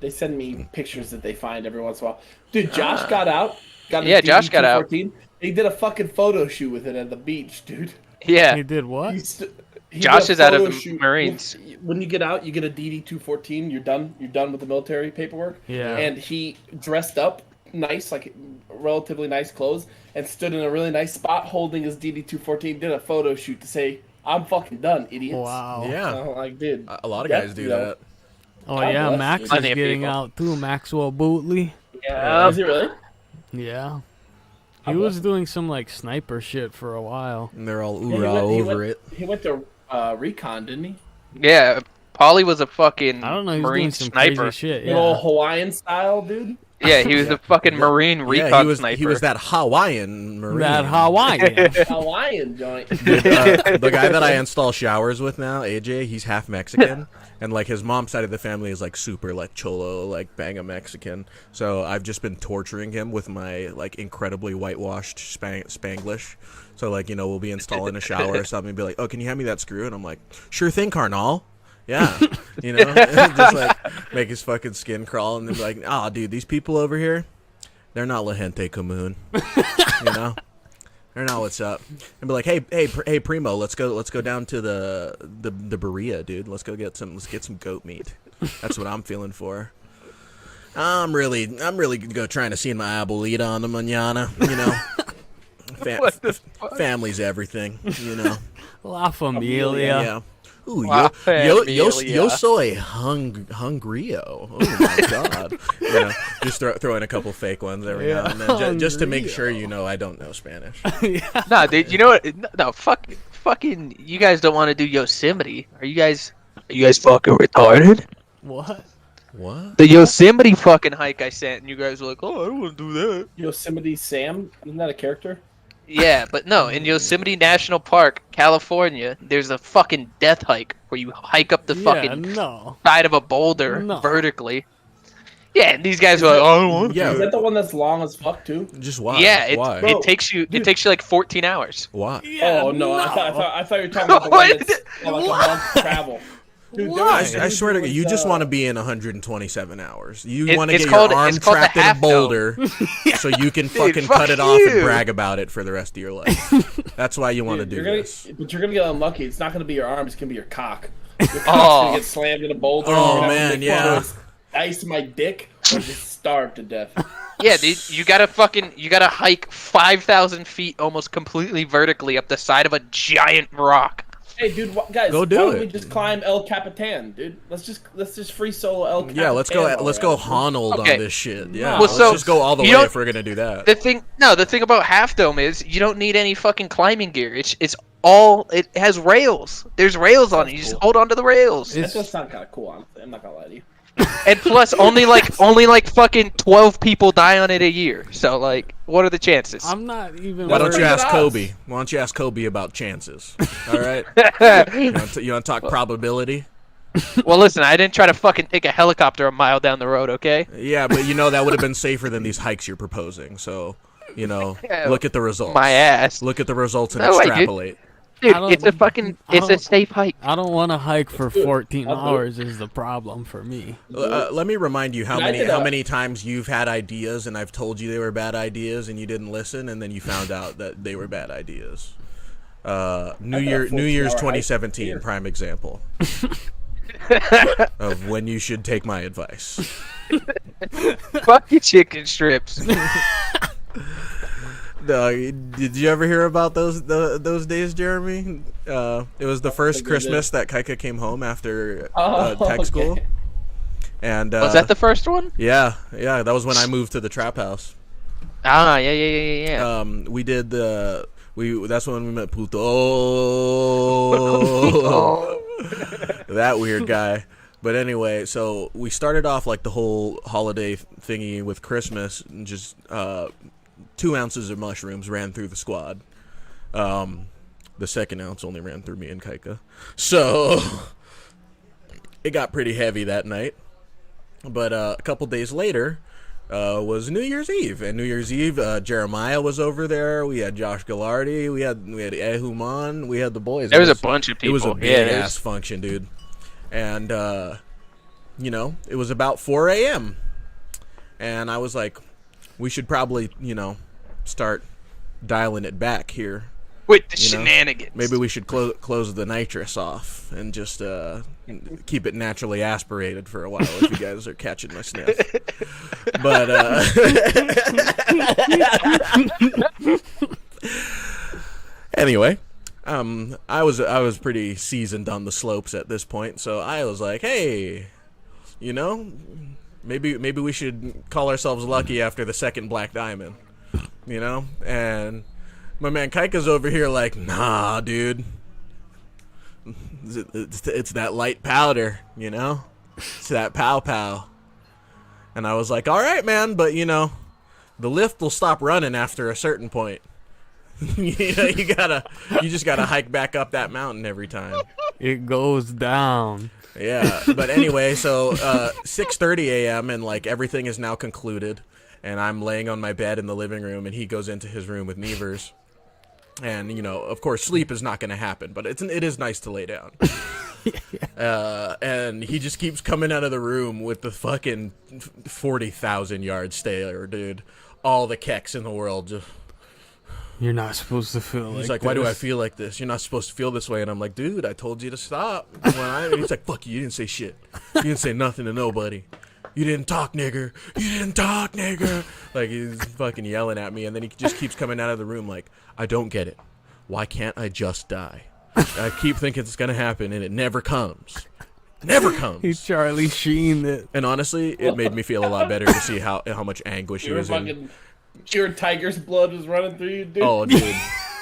send me pictures that they find every once in a while. Dude, Josh got out. Got his Yeah, Josh got out. DD214. He did a fucking photo shoot with it at the beach, dude. Yeah. He did what? He Josh did a is out of photo the shoot. Marines. When you get out, you get a DD214. You're done. You're done with the military paperwork. Yeah. And he dressed up nice, like relatively nice clothes, and stood in a really nice spot holding his DD214. Did a photo shoot to say, "I'm fucking done, idiots." Wow. Yeah, I'm like, dude. a lot of Yeah, guys do you know. that. Oh God yeah, bless Max you. is Plenty of getting people. out too. Maxwell Bootley. Yeah. Is he really? Yeah. He God was bless doing some like sniper shit for a while. And they're all Yeah, oorah he over went, it. He went to recon, didn't he? Yeah. Polly was a fucking I don't know. He was Marine doing some sniper. crazy shit. The old Yeah. Hawaiian style, dude. Yeah, he was a fucking Marine recon Yeah, he was sniper. that Hawaiian Marine. That Hawaiian. Hawaiian joint. The guy that I install showers with now, AJ, he's half Mexican, and like his mom's side of the family is like super like cholo, like bang a Mexican. So I've just been torturing him with my like incredibly whitewashed Spanglish. So like we'll be installing a shower or something, and be like, "Oh, can you hand me that screw?" And I'm like, "Sure thing, Carnal." Yeah, just like make his fucking skin crawl, and then be like, "Ah, dude, these people over here, they're not La Gente Común, They're not what's up." And be like, hey, Primo, let's go down to the Berea, dude. Let's get some goat meat. That's what I'm feeling for. I'm really trying to see my abuelita on the mañana, What the fuck? Family's everything, La Familia. Yeah. Ooh, La yo familia. soy hungrio. Oh my god. Just throw in a couple fake ones every now and then, just to make sure I don't know Spanish. Nah, dude, you know what? No, fucking, you guys don't want to do Yosemite. Are you guys fucking retarded? What? What? The Yosemite fucking hike I sent, and you guys were like, "Oh, I don't want to do that." Yosemite Sam, isn't that a character? Yeah, but no, in Yosemite National Park, California, there's a fucking death hike where you hike up the Yeah, fucking no. side of a boulder No. vertically. Yeah, and these guys were like, "Oh, I don't want to." Yeah. Is that the one that's long as fuck too? Just why? Yeah, Why? Bro, it takes you like 14 hours. Why? Yeah, Oh no, I thought you were talking about the one that's like a month travel. Dude, Why? I swear to God, you just want to be in 127 hours. You It- want to it's get called- your arm it's called the trapped in a half dome. boulder so you can fucking fuck cut it off and you. brag about it for the rest of your life. That's why you want to do You're gonna, this. but you're gonna get unlucky. It's not gonna be your arm. It's gonna be your cock. Your cock's Oh. gonna get slammed in a boulder. Oh, You're gonna have to man, make yeah. choice. Ice my dick or just starve to death. Yeah, dude, you gotta hike 5,000 feet almost completely vertically up the side of a giant rock. Hey, dude, guys, Go do why don't it. we just climb El Capitan, dude? Let's just free solo El Capitan. Yeah, let's go already. Honnold Okay. on this shit. Yeah, Well, let's so, just go all the you way don't- if we're gonna do that. The thing about Half Dome is you don't need any fucking climbing gear. It has rails. There's rails on it. You just cool. hold on to the rails. That does sound kind of cool, honestly. I'm not gonna lie to you. And plus, only like fucking 12 people die on it a year. So like, what are the chances? I'm not even. Why don't worried. you ask odds. Kobe? Why don't you ask Kobe about chances? All right. You want to talk probability? Well, listen, I didn't try to fucking take a helicopter a mile down the road. Okay. Yeah, but that would have been safer than these hikes you're proposing. So, Yeah, look at the results. My ass. Look at the results and No, wait, dude. extrapolate. Dude, I don't- it's a safe hike. I don't want to hike for 14 I'll do it. hours. Is the problem for me? Let me remind you how I did how a- many times you've had ideas and I've told you they were bad ideas and you didn't listen and then you found out that they were bad ideas. New Year's 2017 hike. prime example of when you should take my advice. Fuck your chicken strips. Did you ever hear about those days, Jeremy? It was the first think I Christmas that Kaika came home after Oh, tech okay. school. And Was that the first one? yeah, that was when I moved to the trap house. Ah, yeah. We did that's when we met Puto. That weird guy. But anyway, so we started off like the whole holiday thingy with Christmas and just 2 ounces of mushrooms ran through the squad. The second ounce only ran through me and Kaika. So it got pretty heavy that night. But a couple days later was New Year's Eve. And New Year's Eve, Jeremiah was over there. We had Josh Gallardi. We had Ehuman. We had the boys. There was a bunch of people. It was a Yeah, big there's- ass function, dude. And, it was about 4 a.m. And I was like, we should probably, start dialing it back here. with the you know, shenanigans. Maybe we should close the nitrous off and just keep it naturally aspirated for a while if you guys are catching my sniff. But anyway, I was pretty seasoned on the slopes at this point, so I was like, hey, maybe we should call ourselves lucky after the second black diamond, and my man Kaika's over here like, nah, dude. It's that light powder, It's that pow. And I was like, all right, man, but, the lift will stop running after a certain point. You just gotta hike back up that mountain every time. It goes down. Yeah, but anyway, so 6:30 a.m. and like everything is now concluded, and I'm laying on my bed in the living room, and he goes into his room with Nevers. And, of course, sleep is not going to happen, but it is nice to lay down. And he just keeps coming out of the room with the fucking 40,000 yard stare, dude. All the kecks in the world. Just, You're not supposed to feel he's like like, why do I this." feel like this? You're not supposed to feel this way. And I'm like, dude, I told you to stop. And he's like, fuck you. You didn't say shit. You didn't say nothing to nobody. You didn't talk, nigger. You didn't talk, nigger. Like, he's fucking yelling at me. And then he just keeps coming out of the room like, I don't get it. Why can't I just die? I keep thinking it's going to happen, and it never comes. Never He comes. Charlie Sheen it. And honestly, it made me feel a lot better to see how much anguish he You were was in. fucking pure tiger's blood was running through you, dude. Oh, dude.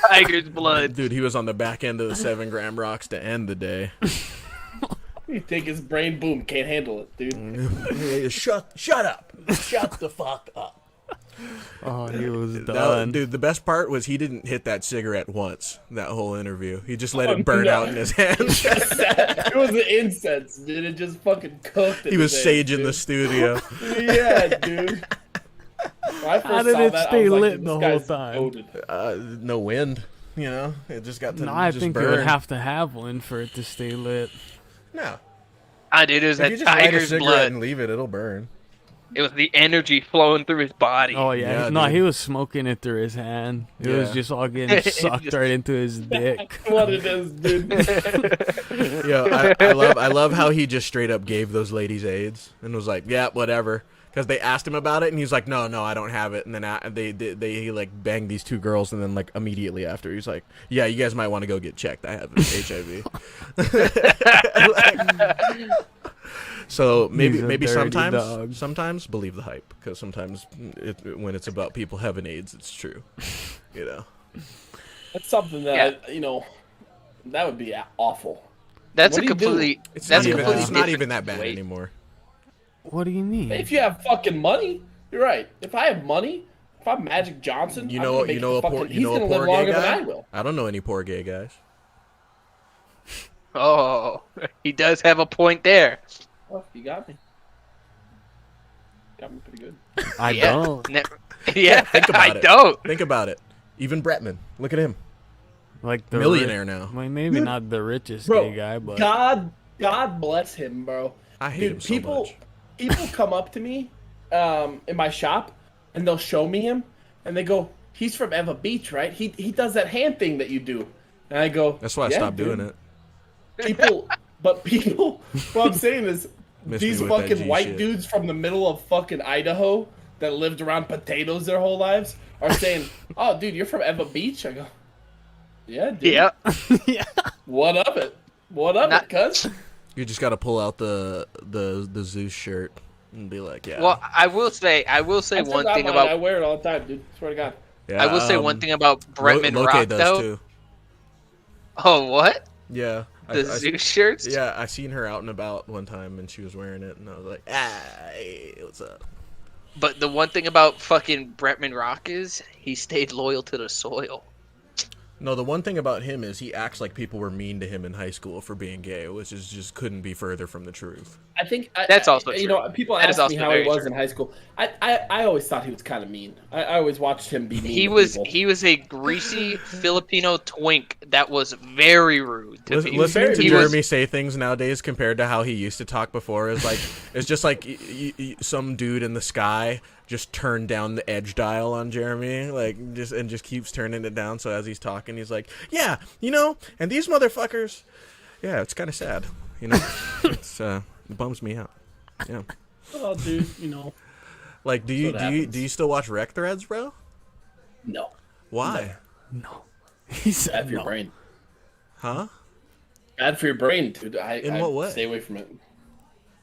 Tiger's blood. Dude, he was on the back end of the 7-gram rocks to end the day. You think his brain, boom, can't handle it, dude. Shut up. Shut the fuck up. Oh, he was done. Dude, the best part was he didn't hit that cigarette once, that whole interview. He just let Oh, it burn no. out in his hands. It was the incense, dude. It just fucking cooked. He was saging the studio. Yeah, dude. When I first How did saw it that, I stay was like, lit this the whole guy's time? goated. No wind, It just got to No, I just think burn. you would have to have one for it to stay lit. No. Dude, it was If that you just light a tiger's cigarette blood. and leave it, it'll burn. It was the energy flowing through his body. Oh yeah, Yeah, no, dude. he was smoking it through his hand. It was Yeah. just all getting sucked right into his dick. What it is, dude. Yeah, I love how he just straight up gave those ladies AIDS and was like, yeah, whatever. Because they asked him about it, and he's like, no, I don't have it. And then he like banged these two girls, and then like immediately after, he's like, yeah, you guys might want to go get checked. I have HIV. So He's a maybe dirty dog. sometimes believe the hype, because sometimes when it's about people having AIDS, it's true. You know. That's something that that would be awful. That's What a do you do? completely. It's That's not a even, completely. it's not even that bad situation. anymore. What do you mean? If you have fucking money, you're right. If I have money, if I'm Magic Johnson, You I'm know, gonna make a fucking, poor, he's gonna poor live gay longer guy. than I will. I don't know any poor gay guys. Oh, he does have a point there. Oh, you got me. Got me pretty good. I Yeah. don't. Yeah, Think about I it. don't. Think about it. Even Bretman, look at him, Like the millionaire now. Well, maybe Dude, not the richest Bro, gay guy, but God bless him, bro. I hate Dude, him so people much. come up to me in my shop and they'll show me him and they go, he's from Eva Beach, right? He does that hand thing that you do. And I go, That's why I "Yeah, stopped dude." doing it. People, what I'm saying is, Miss me these with that fucking G white shit. dudes from the middle of fucking Idaho that lived around potatoes their whole lives are saying, oh, dude, you're from Eva Beach? I go, yeah, dude. Yeah. What of it? What of Not- it, cuz? You just got to pull out the Zeus shirt and be like, yeah. Well, I will say I one still thing got mine. I about. wear it all the time, dude. Swear to God. yeah, I will say one thing about Bretman Loke Rock does though. too. Oh, what? Yeah. The Zeus shirts? Yeah, I seen her out and about one time and she was wearing it and I was like, hey, what's up? But the one thing about fucking Bretman Rock is he stayed loyal to the soil. No, the one thing about him is he acts like people were mean to him in high school for being gay, which is just couldn't be further from the truth. I think That's also you true. know, people That is ask me also how he very was true. in high school. I always thought he was kind of mean. I always watched him be mean. He to was people. a greasy Filipino twink that was very rude to people. Listening to He was- Jeremy say things nowadays compared to how he used to talk before is like it's just like some dude in the sky just turned down the edge dial on Jeremy, like just keeps turning it down. So as he's talking, he's like, "Yeah, and these motherfuckers." Yeah, it's kind of sad, it bums me out. Yeah, Oh, dude, like do what happens. you still watch Rec Threads, bro? no. Why? no. He said Bad for your no. brain. Huh? Bad for your brain, dude. In what way? Stay away from it.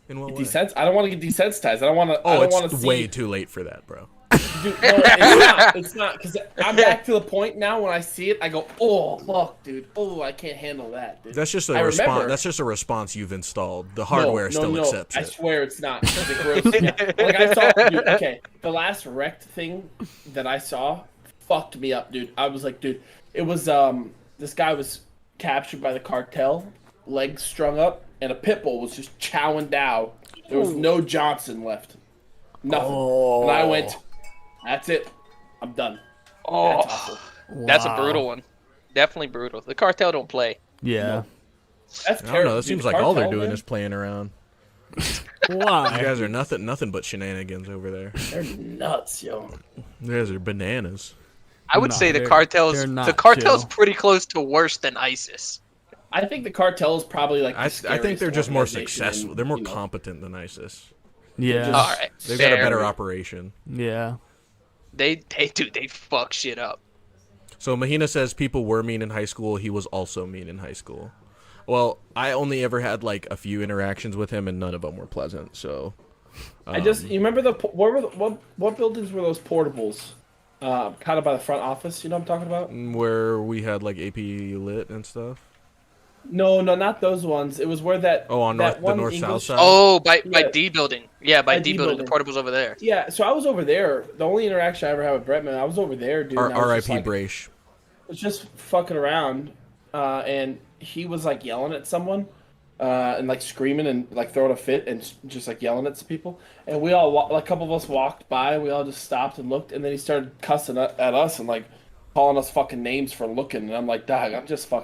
In what way? I don't want to get desensitized. I don't want to. I Oh, don't want to it's see. way too late for that, bro. Dude, no, it's not. It's not because I'm back to the point now. When I see it, I go, "Oh, look, dude. Oh, I can't handle that, dude." That's just I a response. remember- That's just a response you've installed. The hardware still no, accepts I it. swear it's not. 'Cause it grosses me out. Like I saw, dude, okay, the last wrecked thing that I saw fucked me up, dude. I was like, dude, it was this guy was captured by the cartel, legs strung up, and a pit bull was just chowing down. There was no Johnson left, nothing. And I went, that's it, I'm done. That's Oh, awful. that's a Wow. brutal one. Definitely brutal. The cartel don't play. Yeah. That's I don't know. terrible. It dude. seems The like all they're cartel, doing man, is playing around. You Why? guys are nothing but shenanigans over there. they're nuts, yo. You guys are bananas. I would No, say the they're cartel's not cartel's chill. pretty close to worse than ISIS. I think the cartel is probably like. I think they're just more organization successful. in, They're more you know, competent than ISIS. Yeah. Just- All right, They've got a fair. better operation. Yeah. They fuck shit up. So Mahina says people were mean in high school. He was also mean in high school. Well, I only ever had like a few interactions with him, and none of them were pleasant. So I just you remember what buildings were those portables? Kind of by the front office. You know what I'm talking about? where we had like AP lit and stuff. No, not those ones. It was where that. Oh, on that the one north-south English- side? Oh, by Yeah. D building. Yeah, by By D D building. The building. portable's over there. Yeah, so I was over there. The only interaction I ever had with Bretman, I was over there, dude. and I was just R.I.P. like- Brace. was just fucking around, and he was like yelling at someone, and like screaming and like throwing a fit and just like yelling at some people. And we all, like, a couple of us walked by, and we all just stopped and looked, and then he started cussing at us and like calling us fucking names for looking, and I'm like, dog,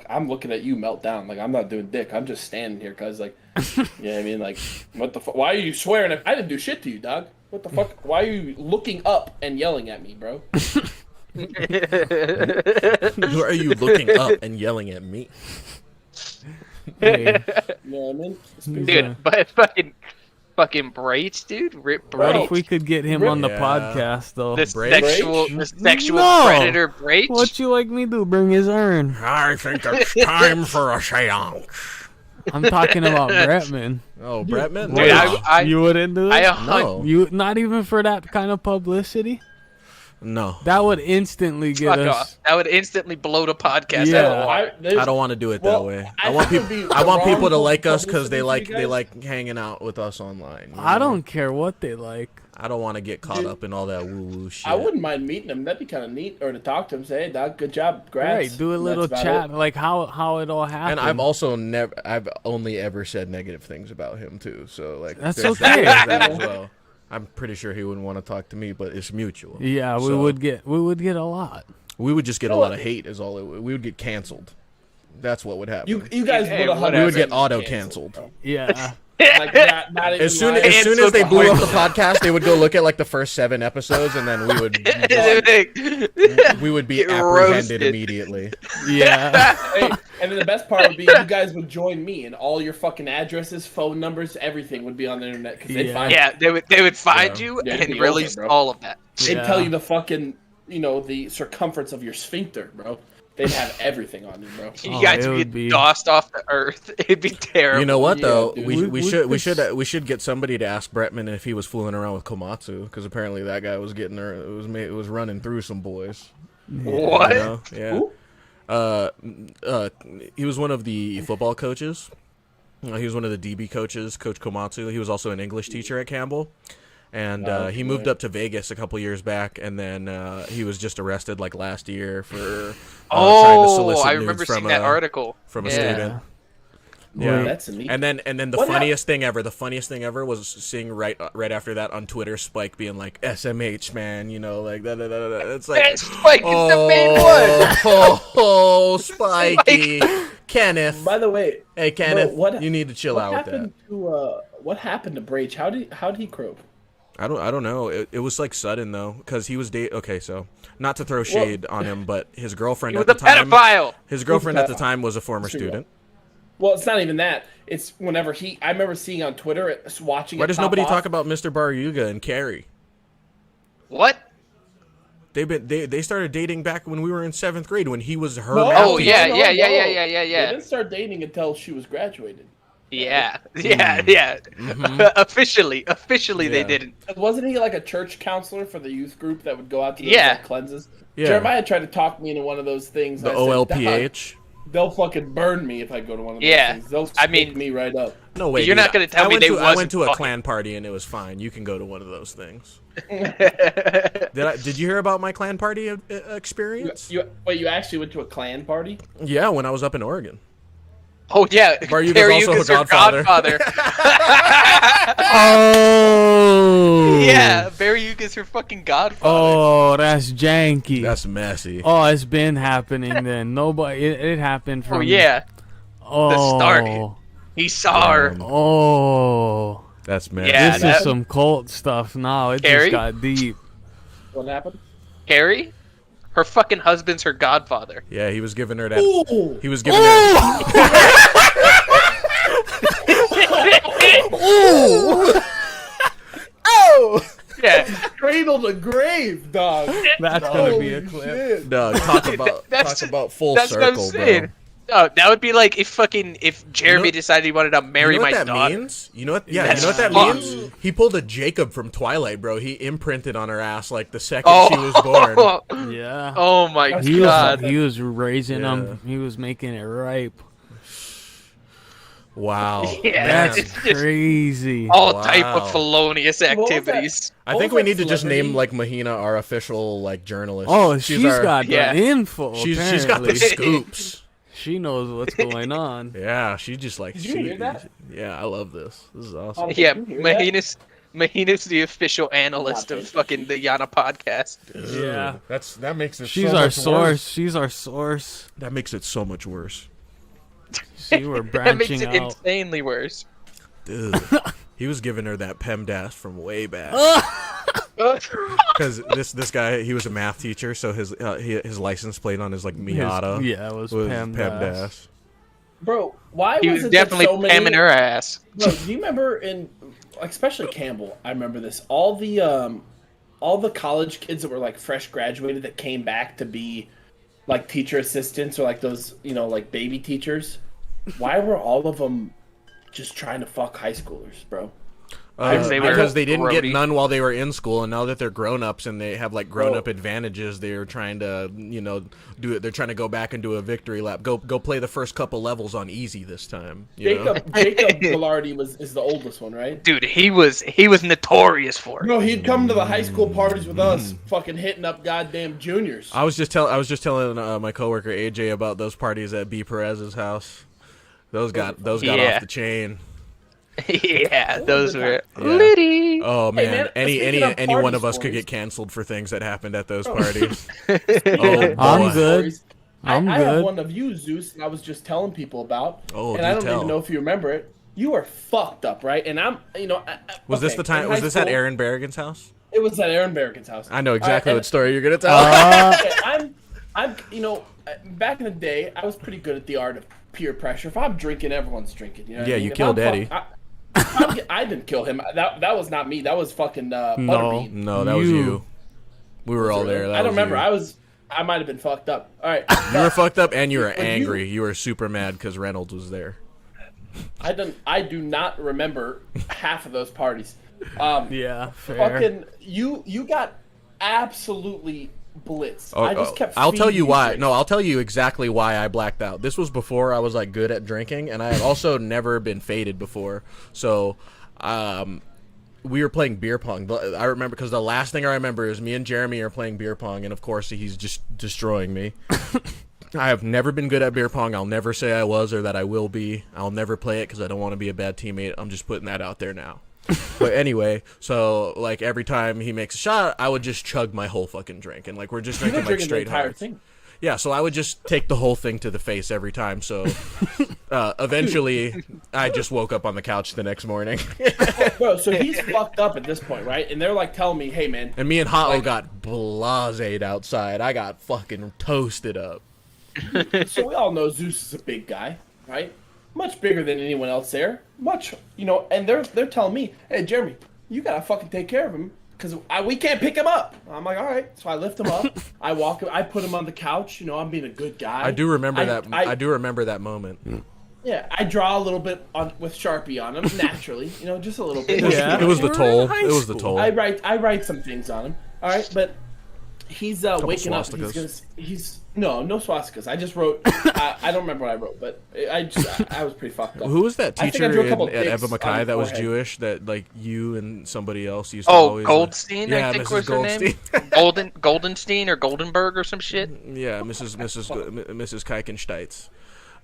I'm looking at you melt down. Like, I'm not doing dick. I'm just standing here, cause like, you know what I mean? Like, what the fuck? Why are you swearing? I didn't do shit to you, dog. What the fuck? Why are you looking up and yelling at me, bro? Who are you looking up and yelling at me? Hey, You know what I mean? Dude, but fucking braids, dude. Rip what braids. if we could get him on the Yeah. podcast though? The Braids? sexual No. predator braids. What you like me to bring his urn? I think it's time for a seance. I'm talking about Bretman. Oh, Bretman? Dude, I You wouldn't do it. No. You not even for that kind of publicity. No. That would instantly get fuck us. off. That would instantly blow the podcast Yeah. out of the water. I don't want to do it that Well, way. I I want think people. it would be I want people to wrong like us because they publicity for you like guys. hanging out with us online. you I know? don't care what they like. I don't want to get caught up in all that woo woo shit. I wouldn't mind meeting him. That'd be kind of neat. Or to talk to him, say, hey, dog, good job, grats. Right, do a And little that's about chat, like how it all happened. And I've also never. I've only ever said negative things about him too. So like That's there's okay. that as well. I'm pretty sure he wouldn't want to talk to me, but it's mutual. yeah, we So, would get a lot. We would just get a lot of hate. Is all. We would get canceled. That's what would happen. You guys Hey, would have whatever. we would get auto canceled. Yeah. Like, not even As soon lying. as they blew up the Canceled. podcast, they would go look at like the first 7 episodes, and then we would be Get apprehended roasted. immediately. Yeah. Hey, and then the best part would be you guys would join me, and all your fucking addresses, phone numbers, everything would be on the internet because they'd Yeah. find Yeah, they would find Yeah. you Yeah, it'd and be release over, bro. all of that. They'd Yeah. tell you the fucking the circumference of your sphincter, bro. They'd have everything on you, bro. You Oh, guys it would would be- get tossed off the earth. It'd be terrible. You know what Yeah, though? dude. We should get somebody to ask Bretman if he was fooling around with Komatsu, because apparently that guy was getting her. It was running through some boys. What? You know? Yeah. Who? He was one of the football coaches. He was one of the DB coaches, Coach Komatsu. He was also an English teacher at Campbell. And he moved up to Vegas a couple years back, and then he was just arrested like last year for trying to solicit I nudes remember from seeing that article. from a Yeah. student. Yeah. Yeah. That's neat. And then the What funniest thing ever was seeing right after that on Twitter Spike being like SMH man, like da da da da. It's like Spike is the main one. oh, Spikey, Kenneth. By the way, Hey Kenneth, what- you need to chill what out with that. happened to what happened to Brach? How did he croak? I don't know. It was like sudden though, because he was Okay, so not to throw shade on him, but his girlfriend He at was the a time. pedophile. His girlfriend at the pedophile. time was a former True. student. Well, it's not even that. It's whenever I remember seeing on Twitter, watching. Why it does pop nobody off. talk about Mr. Baryuga and Carrie? What? They started dating back when we were in 7th grade when he was her. No, math Oh teacher. yeah, no, yeah, no. yeah, yeah, yeah, yeah, They yeah, didn't start dating until she was graduated. yeah, yeah. Officially, they Yeah. didn't. Wasn't he like a church counselor for the youth group that would go out to those, Yeah. like, cleanses? Yeah. Jeremiah tried to talk me into one of those things. The and I said, OLPH. "Dog, they'll fucking burn me if I go to one of those Yeah. things. They'll I stick mean- me right up. No way. You're dude. not gonna tell I me went they to, I wasn't went to a fucking- clan party and it was fine. You can go to one of those things. Did you hear about my clan party experience? You actually went to a clan party? Yeah, when I was up in Oregon. Oh yeah, Baryuga's also her her godfather. Oh. Yeah, Baryuga's her fucking godfather. Oh, that's janky. That's messy. Oh, it's been happening then. Nobody. It happened from. Oh yeah, Oh. start. He saw her. Oh. That's messy. Yeah, This that- is some cult stuff now. It Carrie? just got deep. What happened? Carrie, her fucking husband's her godfather. Yeah, he was giving her that. Ooh! He was giving her. Yeah, Cradle to grave, dog. That's gonna be a Holy clip. shit. Dog, talk about That's- full that's what I'm circle, saying. bro. Oh, that would be like if Jeremy decided he wanted to marry You know my what that daughter. means? You know what? Yeah, That's you know what that fucked. means? He pulled a Jacob from Twilight, bro. He imprinted on her ass like the second Oh, she was born. Yeah. oh my He god. was, he was raising Yeah. them. He was making it ripe. Wow. Yeah, That's it's just crazy. all type of Wow. felonious What was that? activities. I What think was we that need to just celebrity? name like Mahina our official like journalist. Oh, she's our- got Yeah. the info. she's got the apparently. scoops. She knows what's going on. Yeah, she just like Did you hear that? Yeah, I love this. This is awesome. Oh, Yeah, Did you hear that? Mahina's Mahina's the official analyst of fucking the Yana podcast. Yeah. That makes it. She's so our much source. Worse. She's our source. That makes it so much worse. See, we're That makes branching it out. insanely worse. Dude, he was giving her that PEMDAS from way back. Because this guy, he was a math teacher, so his license plate on his like Miata Yeah, it was was PEMDAS. PEMDAS. Bro, why He was was it definitely that so many... pamming her ass. Bro, do you remember especially Campbell? I remember this. All the college kids that were like fresh graduated that came back to be like teacher assistants or like those, like baby teachers. Why were all of them just trying to fuck high schoolers, bro? Because they didn't get grody. none while they were in school, and now that they're grown-ups and they have like grown-up advantages, they're trying to, do it. They're trying to go back and do a victory lap. Go play the first couple levels on easy this time. Jacob Gilardi is the oldest one, right? Dude, he was notorious for it. No, he'd come to the high school parties with us, fucking hitting up goddamn juniors. I was just telling my coworker AJ about those parties at B Perez's house. Those got Yeah. off the chain. Yeah, those were Yeah. litty. Oh man, man, any speaking of any one party of us could stories- get canceled for things that happened at those parties. I'm I'm good. I'm I have good. one of you, Zeus, and I was just telling people about. Oh, and I do don't tell. even know if you remember it. You were fucked up, right? And I'm, Was this okay, the time? in Was high this at school- Aaron Berrigan's house? It was at Aaron Berrigan's house. I know exactly All right, what story you're gonna tell. Okay, I'm, back in the day, I was pretty good at the art of peer pressure. If I'm drinking, everyone's drinking. You know what Yeah, I mean? you If killed I'm Eddie. I didn't kill him. That was not me. That was fucking No. Butterbean. No, that was you. We were all there. That I don't was remember. you. I might have been fucked up. All right. You were fucked up and you were When you- angry. You were super mad because Reynolds was there. I do not remember half of those parties. Yeah, fair. Fucking you got absolutely blitzed. I just kept. I'll tell feeding you why. drinks. No, I'll tell you exactly why I blacked out. This was before I was like good at drinking, and I had also never been faded before. So, we were playing beer pong. I remember because the last thing I remember is me and Jeremy are playing beer pong, and of course he's just destroying me. I have never been good at beer pong. I'll never say I was or that I will be. I'll never play it because I don't want to be a bad teammate. I'm just putting that out there now. But anyway, so like every time he makes a shot, I would just chug my whole fucking drink, and like we're just You were drinking like drinking the straight entire hearts. thing. Yeah, so I would just take the whole thing to the face every time. So eventually, I just woke up on the couch the next morning, Bro, so he's fucked up at this point, right? And they're like telling me, "Hey, man, and me and Hotlo got blased outside. I got fucking toasted up. so we all know Zeus is a big guy, right? Much bigger than anyone else there. Much, and they're telling me, hey, Jeremy, you gotta fucking take care of him because we can't pick him up. I'm like, all right. So I lift him up. I put him on the couch. I'm being a good guy. I do remember that. I do remember that moment. Yeah, I draw a little bit with Sharpie on him naturally. Just a little bit. Yeah. It was the You were toll. in high It was the school. toll. I write some things on him. All right, but he's waking up. swastikas. He's no swastikas. I just wrote. I don't remember what I wrote, but I was pretty fucked up. Who was that I think I teacher drew a couple at dicks Eva on Mackay the that was forehead. Jewish that like you and somebody else used to Oh, always Goldstein, yeah, I think Mrs. was her name. Goldenstein or Goldenberg or some shit. Yeah, Mrs. Kuichensteitz.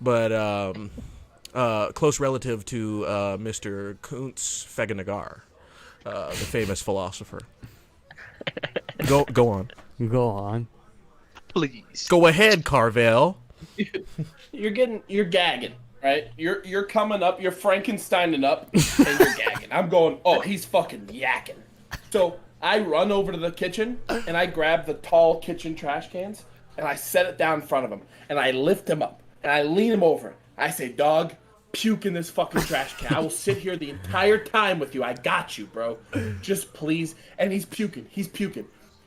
But close relative to Mr. Kuntz Feganagar, the famous philosopher. Go on. Go on. Please. Go ahead, Carvel. You're gagging, right? You're coming up, you're Frankensteining up, and you're gagging. I'm going, oh, he's fucking yakking. So I run over to the kitchen and I grab the tall kitchen trash cans and I set it down in front of him and I lift him up and I lean him over. I say, dog, puke in this fucking trash can. I will sit here the entire time with you. I got you, bro. Just please. And he's puking. And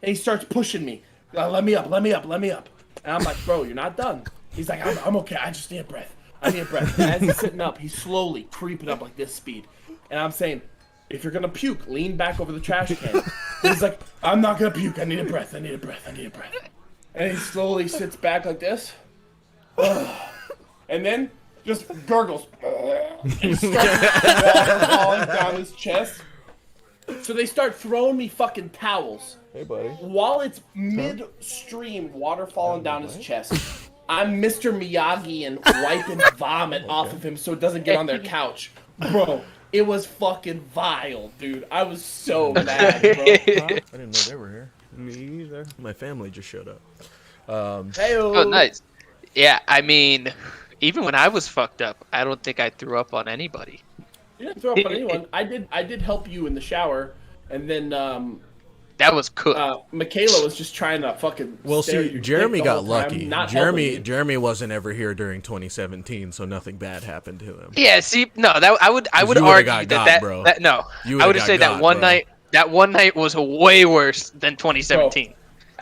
he starts pushing me. Let me up. And I'm like, bro, you're not done. He's like, I'm okay. I just need a breath. And as he's sitting up, he's slowly creeping up like this speed. And I'm saying, if you're going to puke, lean back over the trash can. And he's like, I'm not going to puke. I need a breath. And he slowly sits back like this. And then just gurgles. He starts falling down his chest. So they start throwing me fucking towels. Hey, buddy. While it's midstream, water falling down his chest, I'm Mr. Miyagi and wiping vomit off of him so it doesn't get on their couch. Bro, It was fucking vile, dude. I was so mad, bro. I didn't know they were here. Me either. My family just showed up. Hey, Oh, nice. Yeah, I mean, even when I was fucked up, I don't think I threw up on anybody. You didn't throw up on anyone. I did help you in the shower, and then That was cooked. Michaela was just trying to fucking. Well, stare at see, your Jeremy dick the got whole time, lucky. not helping you. Jeremy wasn't ever here during 2017, so nothing bad happened to him. Yeah, see, no, that I would you would've argue got that got, bro. that no, You I would've would got say got, that one night was way worse than 2017.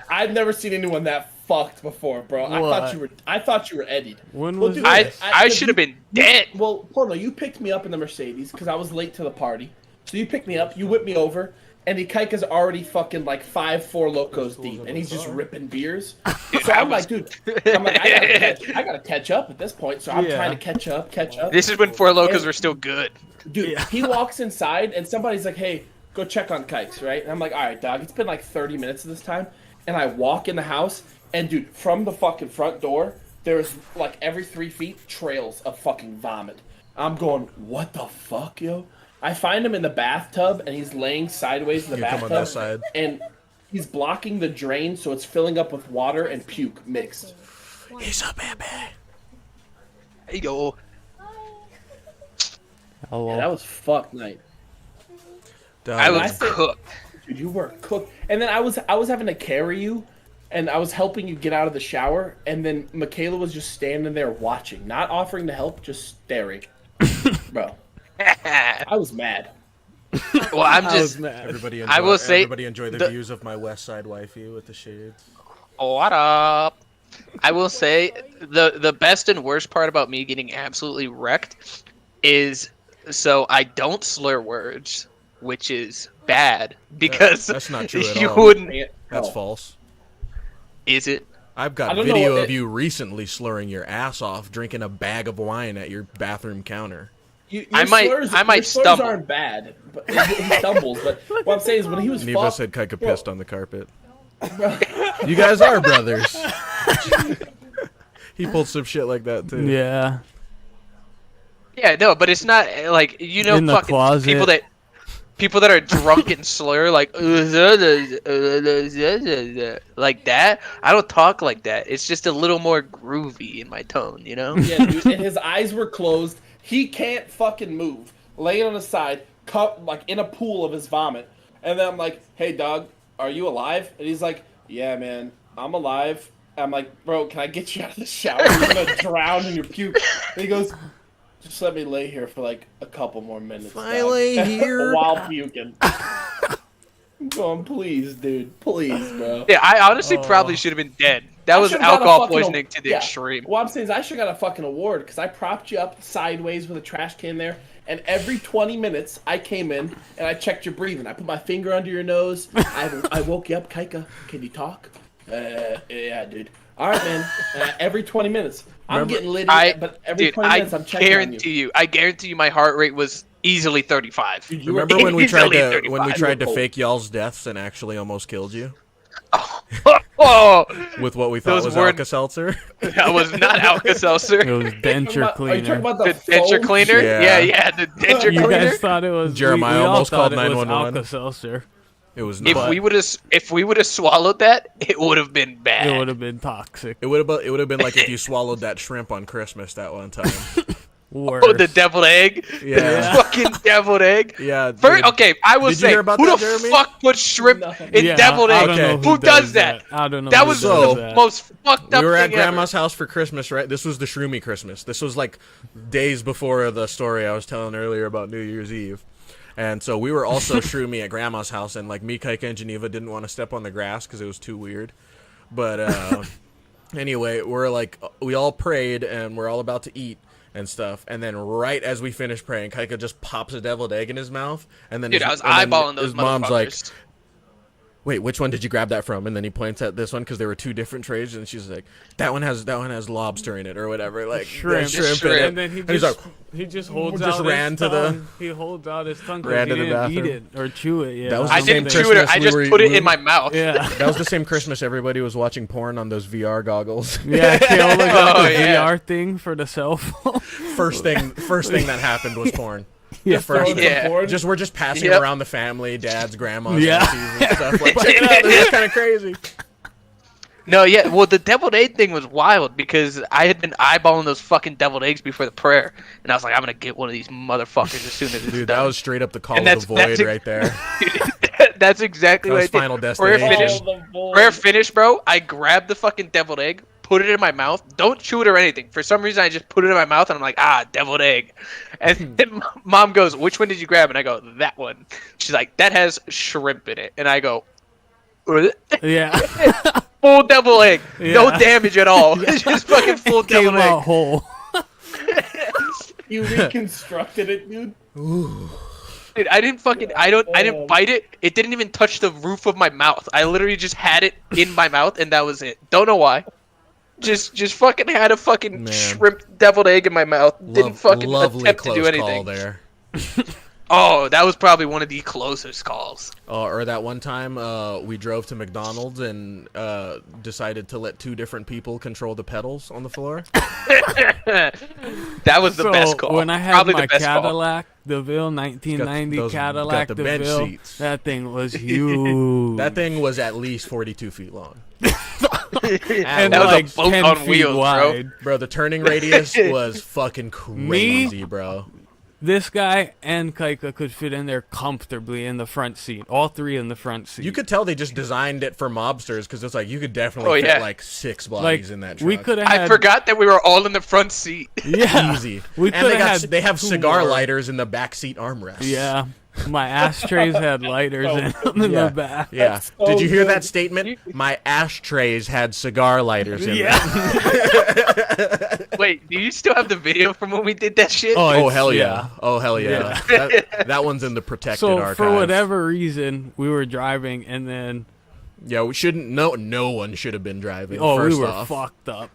I've never seen anyone that fucked before, bro. I thought you were eddied. When Well, was dude, this? I should have been dead. Well, Porno, you picked me up in the Mercedes because I was late to the party. So you picked me up, you whipped me over, and Ikaika's already fucking like 5-4 locos deep, and he's just ripping beers. So I'm like, dude, I gotta catch up at this point. So I'm trying to catch up. This is when Four Locos were still good. Dude, he walks inside, and somebody's like, hey, go check on Kikes, right? And I'm like, all right, dog, it's been like 30 minutes of this time. And I walk in the house, and dude, from the fucking front door, there's like every 3 feet trails of fucking vomit. I'm going, what the fuck, yo? I find him in the bathtub, and he's laying sideways in the You come bathtub. on this side. And he's blocking the drain, so it's filling up with water and puke mixed. He's a baby. Hey, yo. Hello. Yeah, that was fuck night. I I was said- cooked. Dude, you were cooked. And then I was having to carry you, and I was helping you get out of the shower, and then Michaela was just standing there watching, not offering to help, just staring. Bro, I was mad. Well, I'm I was just. mad. Everybody enjoy, I will say everybody enjoy the views of my West Side wifey with the shades. What up? I will say the best and worst part about me getting absolutely wrecked is so I don't slur words, which is bad because That's not true at you all. wouldn't. That's Oh. false. Is it? I've I got don't know video what of you recently slurring your ass off drinking a bag of wine at your bathroom counter. Your I might your slurs stumble. aren't bad, but he stumbles. But what I'm saying is, when he was Neva fucked, said Kaika bro, pissed on the carpet. You guys are brothers. He pulled some shit like that too. Yeah. Yeah, no, but it's not like In the fucking closet. people that are drunk and slur like like that. I don't talk like that. It's just a little more groovy in my tone, you know? yeah, dude, and his eyes were closed. He can't fucking move, laying on his side, like in a pool of his vomit. And then I'm like, "Hey, dog, are you alive?" And he's like, "Yeah, man, I'm alive." I'm like, "Bro, can I get you out of the shower? You're gonna drown in your puke." And he goes, "Just let me lay here for like a couple more minutes." dog." Finally here. While puking. I'm going, please, dude, please, bro. Yeah, I honestly probably should have been dead. That I was should've got a alcohol fucking poisoning to the yeah. extreme. What I'm saying is I should have got a fucking award because I propped you up sideways with a trash can there, and every 20 minutes I came in and I checked your breathing. I put my finger under your nose. I woke you up, Kaika. Can you talk? Yeah, dude. All right, man. Every 20 minutes. I'm getting lit, but every 20 minutes I'm checking on you. I guarantee you my heart rate was easily 35. Dude, you were Remember when we tried Easily to 35. fake y'all's deaths and actually almost killed you Oh, with what we thought Those was weren't- Alka-Seltzer? that was not It Alka-Seltzer. was denture Are you talking cleaner. about The the denture foam cleaner? Yeah. Yeah, the denture You cleaner. guys thought it was Jeremiah we all almost thought called it was 911. Alka-Seltzer. It was not. If we would have swallowed that, it would have been bad. It would have been toxic. It would have been like if you swallowed that shrimp on Christmas that one time. Worse. Oh, the deviled egg. Yeah. The fucking deviled egg. Yeah. First, dude. okay, I will Did you say, hear about who that, the Jeremy? fuck puts shrimp No. in Yeah, deviled I egg? don't know Who does that? I don't know. That who was does the that. most fucked up We were at thing Grandma's house for Christmas, right? This was the Shroomy Christmas. This was like days before the story I was telling earlier about New Year's Eve. And so we were also Shroomy at Grandma's house, and like me, Kaika, and Geneva didn't want to step on the grass because it was too weird. But anyway, we all prayed and we're all about to eat and stuff. And then right as we finish praying, Kaika just pops a deviled egg in his mouth. And then Dude, I was eyeballing those his mom's like, motherfuckers. wait, which one did you grab that from? And then he points at this one because there were two different trays, and she's like, that one has lobster in it or whatever, like Shrimp. shrimp in it. And then And he's like, he just holds just out ran his to the- tongue. He holds out his tongue Ran because to he the didn't eat bathroom. it or chew it. Yeah, That was I the same didn't chew it. I Christmas just we put it were- in my mouth. yeah. that was the same Christmas everybody was watching porn on those VR goggles. Yeah, Kayla got Oh, the yeah. VR thing for the cell phone. First thing that happened was porn. Yeah. The first, Yeah. we're just passing Yep. around the family, dads, grandmas, Yeah. aunties, and stuff. Like, check it out. This is kind of crazy. No, yeah. Well, the deviled egg thing was wild because I had been eyeballing those fucking deviled eggs before the prayer, and I was like, I'm gonna get one of these motherfuckers as soon as it's Dude, done. that was straight up the call And of the that's void right there. That's exactly That what I was did. Final Prayer Destination. finished. Oh, the void. Prayer finished, bro. I grabbed the fucking deviled egg, put it in my mouth. Don't chew it or anything. For some reason, I just put it in my mouth, and I'm like, deviled egg. And then Mom goes, which one did you grab? And I go, that one. She's like, that has shrimp in it. And I go, Yeah. full deviled egg. No Yeah. damage at all. It's just fucking full Came deviled out egg. whole. You reconstructed it, dude. Dude, I didn't bite it. It didn't even touch the roof of my mouth. I literally just had it in my mouth, and that was it. Don't know why. Just fucking had a fucking Man. shrimp deviled egg in my mouth. Didn't fucking lovely attempt to close do call anything. there. Oh, that was probably one of the closest calls. Or that one time we drove to McDonald's and decided to let two different people control the pedals on the floor. That was the So best call. when I had Probably my the best call. Cadillac DeVille, 1990 those- Cadillac got the bench DeVille, seats. that thing was huge. That thing was at least 42 feet long. and That was a like boat 10 on feet wheels, bro. wide. Bro, the turning radius was fucking crazy, bro. This guy and Kaika could fit in there comfortably in the front seat. All three in the front seat. You could tell they just designed it for mobsters because it's like you could definitely fit yeah. like 6 bodies like in that truck. we could have I had. forgot that we were all in the front seat. Yeah, Easy. We And could have they had. have two cigar more. lighters in the backseat armrests. Yeah, my ashtrays had lighters in them in Yeah. the back. Yeah. That's so Did you hear that good. statement? My ashtrays had cigar lighters in them. Yeah. Wait, do you still have the video from when we did that shit? Oh, it's- hell yeah. Oh, hell yeah. That one's in the protected So archive. for whatever reason, we were driving, and then Yeah, we shouldn't. No one should have been driving. we first were off. fucked up.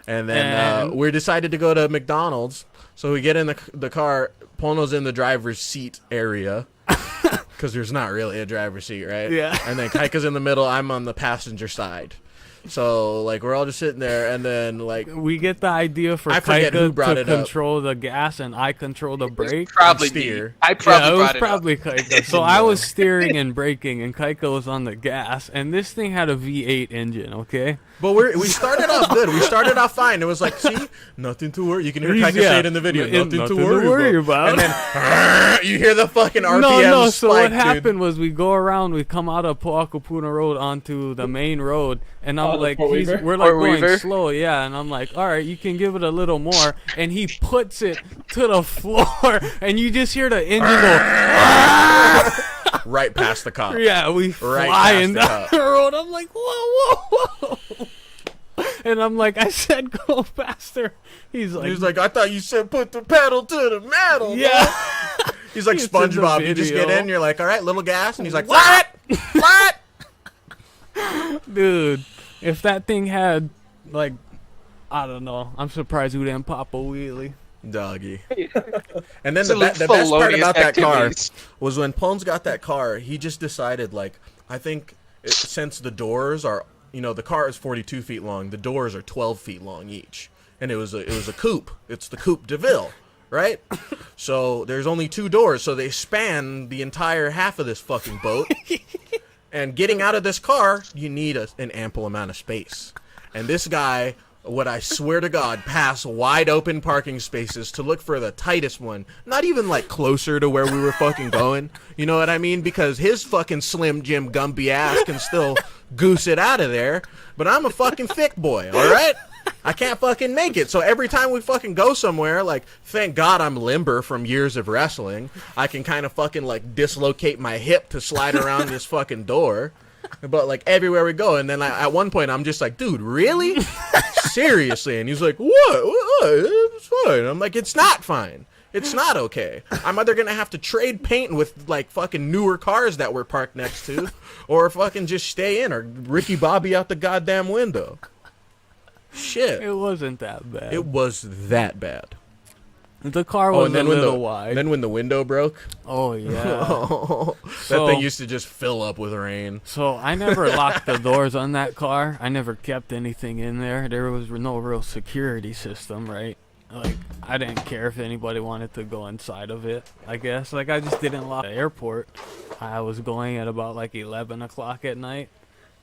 And then And- we decided to go to McDonald's. So we get in the car. Pono's in the driver's seat area. Because there's not really a driver's seat, right? Yeah. And then Kaika's in the middle. I'm on the passenger side. So, like, we're all just sitting there. And then, like, We get the idea for I forget who Kaika brought to it up. control the gas, and I control the brake. Probably steer. me. I probably Yeah, it was brought it up. probably Kaika. So I was steering and braking, and Kaika was on the gas. And this thing had a V8 engine, okay? but we started off good. We started off fine. It was like, see, nothing to worry. You can hear Kaika say it in the video. Nothing to worry about. And then you hear the fucking RPM No, so spike, what dude. happened was we go around, we come out of Po'akupuna Road onto the main road, and I'm the like, Fort Weaver? we're like Fort going Weaver? slow, yeah, and I'm like, all right, you can give it a little more, and he puts it to the floor, and you just hear the engine go, Right past the cop. yeah, we Right flying past the down cop. the road. I'm like, whoa. And I'm like, I said go faster. He's like, He was like, I thought you said put the pedal to the metal. yeah. He's like It's in the SpongeBob. You just get video. in, you're like, all right, little gas, and he's like, flat, flat. Dude, if that thing had, like, I don't know. I'm surprised we didn't pop a wheelie. Doggy. And then Some the best part felonious about that car activities. was when Pons got that car, he just decided, like, I think since the doors are, you know, the car is 42 feet long, the doors are 12 feet long each. And it was a coupe. It's the Coupe DeVille, right? So there's only 2 doors, so they span the entire half of this fucking boat. And getting out of this car, you need an ample amount of space. And this guy, what I swear to God, passed wide open parking spaces to look for the tightest one. Not even like closer to where we were fucking going. You know what I mean? Because his fucking Slim Jim Gumby ass can still goose it out of there. But I'm a fucking thick boy, alright? I can't fucking make it. So every time we fucking go somewhere, like, thank God I'm limber from years of wrestling. I can kind of fucking, like, dislocate my hip to slide around this fucking door. But, like, everywhere we go. And then at one point, I'm just like, dude, really? Seriously? And he's like, what? It's fine. I'm like, it's not fine. It's not okay. I'm either going to have to trade paint with, like, fucking newer cars that we're parked next to, or fucking just stay in, or Ricky Bobby out the goddamn window. Shit. It wasn't that bad. It was that bad. The car was a little wide. Then when the window broke, Oh yeah. that So- thing used to just fill up with rain. So I never locked the doors on that car. I never kept anything in there. There was no real security system, right? like I didn't care if anybody wanted to go inside of it. I guess like I just didn't lock the airport. I was going at about like 11 o'clock at night,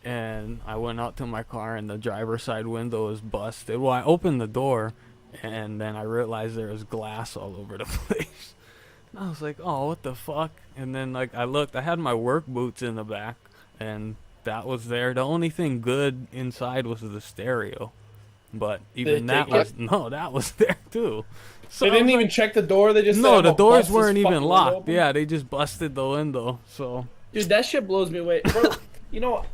and I went out to my car and the driver's side window was busted. Well, I opened the door, and then I realized there was glass all over the place. And I was like, oh, what the fuck? And then like I looked, I had my work boots in the back, and that was there. The only thing good inside was the stereo. But even that was that was there too. So They didn't even check the door. They just no, said, the "Oh, doors bust this weren't even fucking locked. window open." Yeah, they just busted the window. So Dude, that shit blows me away, bro. You know,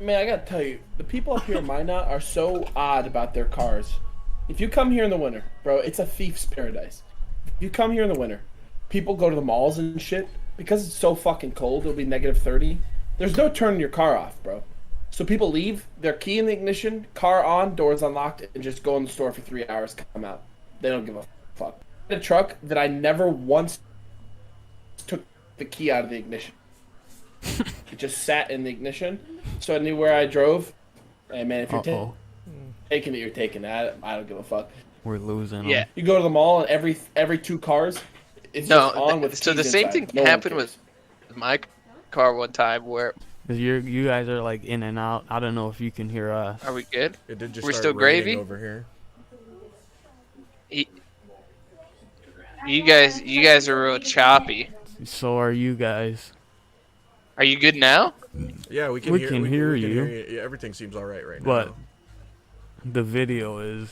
man, I gotta tell you, the people up here in Minot are so odd about their cars. If you come here in the winter, bro, it's a thief's paradise. If you come here in the winter, people go to the malls and shit because it's so fucking cold. It'll be -30. There's no turning your car off, bro. So people leave their key in the ignition, car on, doors unlocked, and just go in the store for 3 hours, come out. They don't give a fuck. I had a truck that I never once took the key out of the ignition. It just sat in the ignition. So anywhere I drove, hey man, if you're taking it, you're taking it. I don't give a fuck. we're losing. Yeah. You go to the mall and every 2 cars, it's just on with so the keys same inside. thing No one happened cares. with my car one time. Where 'Cause you guys are like in and out. I don't know if you can hear us. are we good? It did just We're start still raining gravy? over here. You guys are real choppy. So are you guys. Are you good now? Yeah, we can We hear. can we hear we can you. Yeah, everything seems all right But now. the video is.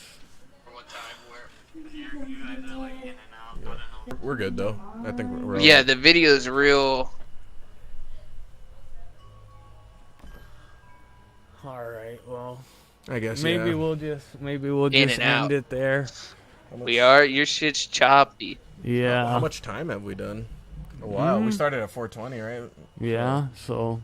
We're good though. I think we're all Yeah, right. the video is real. All right. Well, I guess maybe yeah. we'll just In and out. end it there. We are. Your shit's choppy. Yeah. How much time have we done? A while. We started at 4:20, right? Yeah. So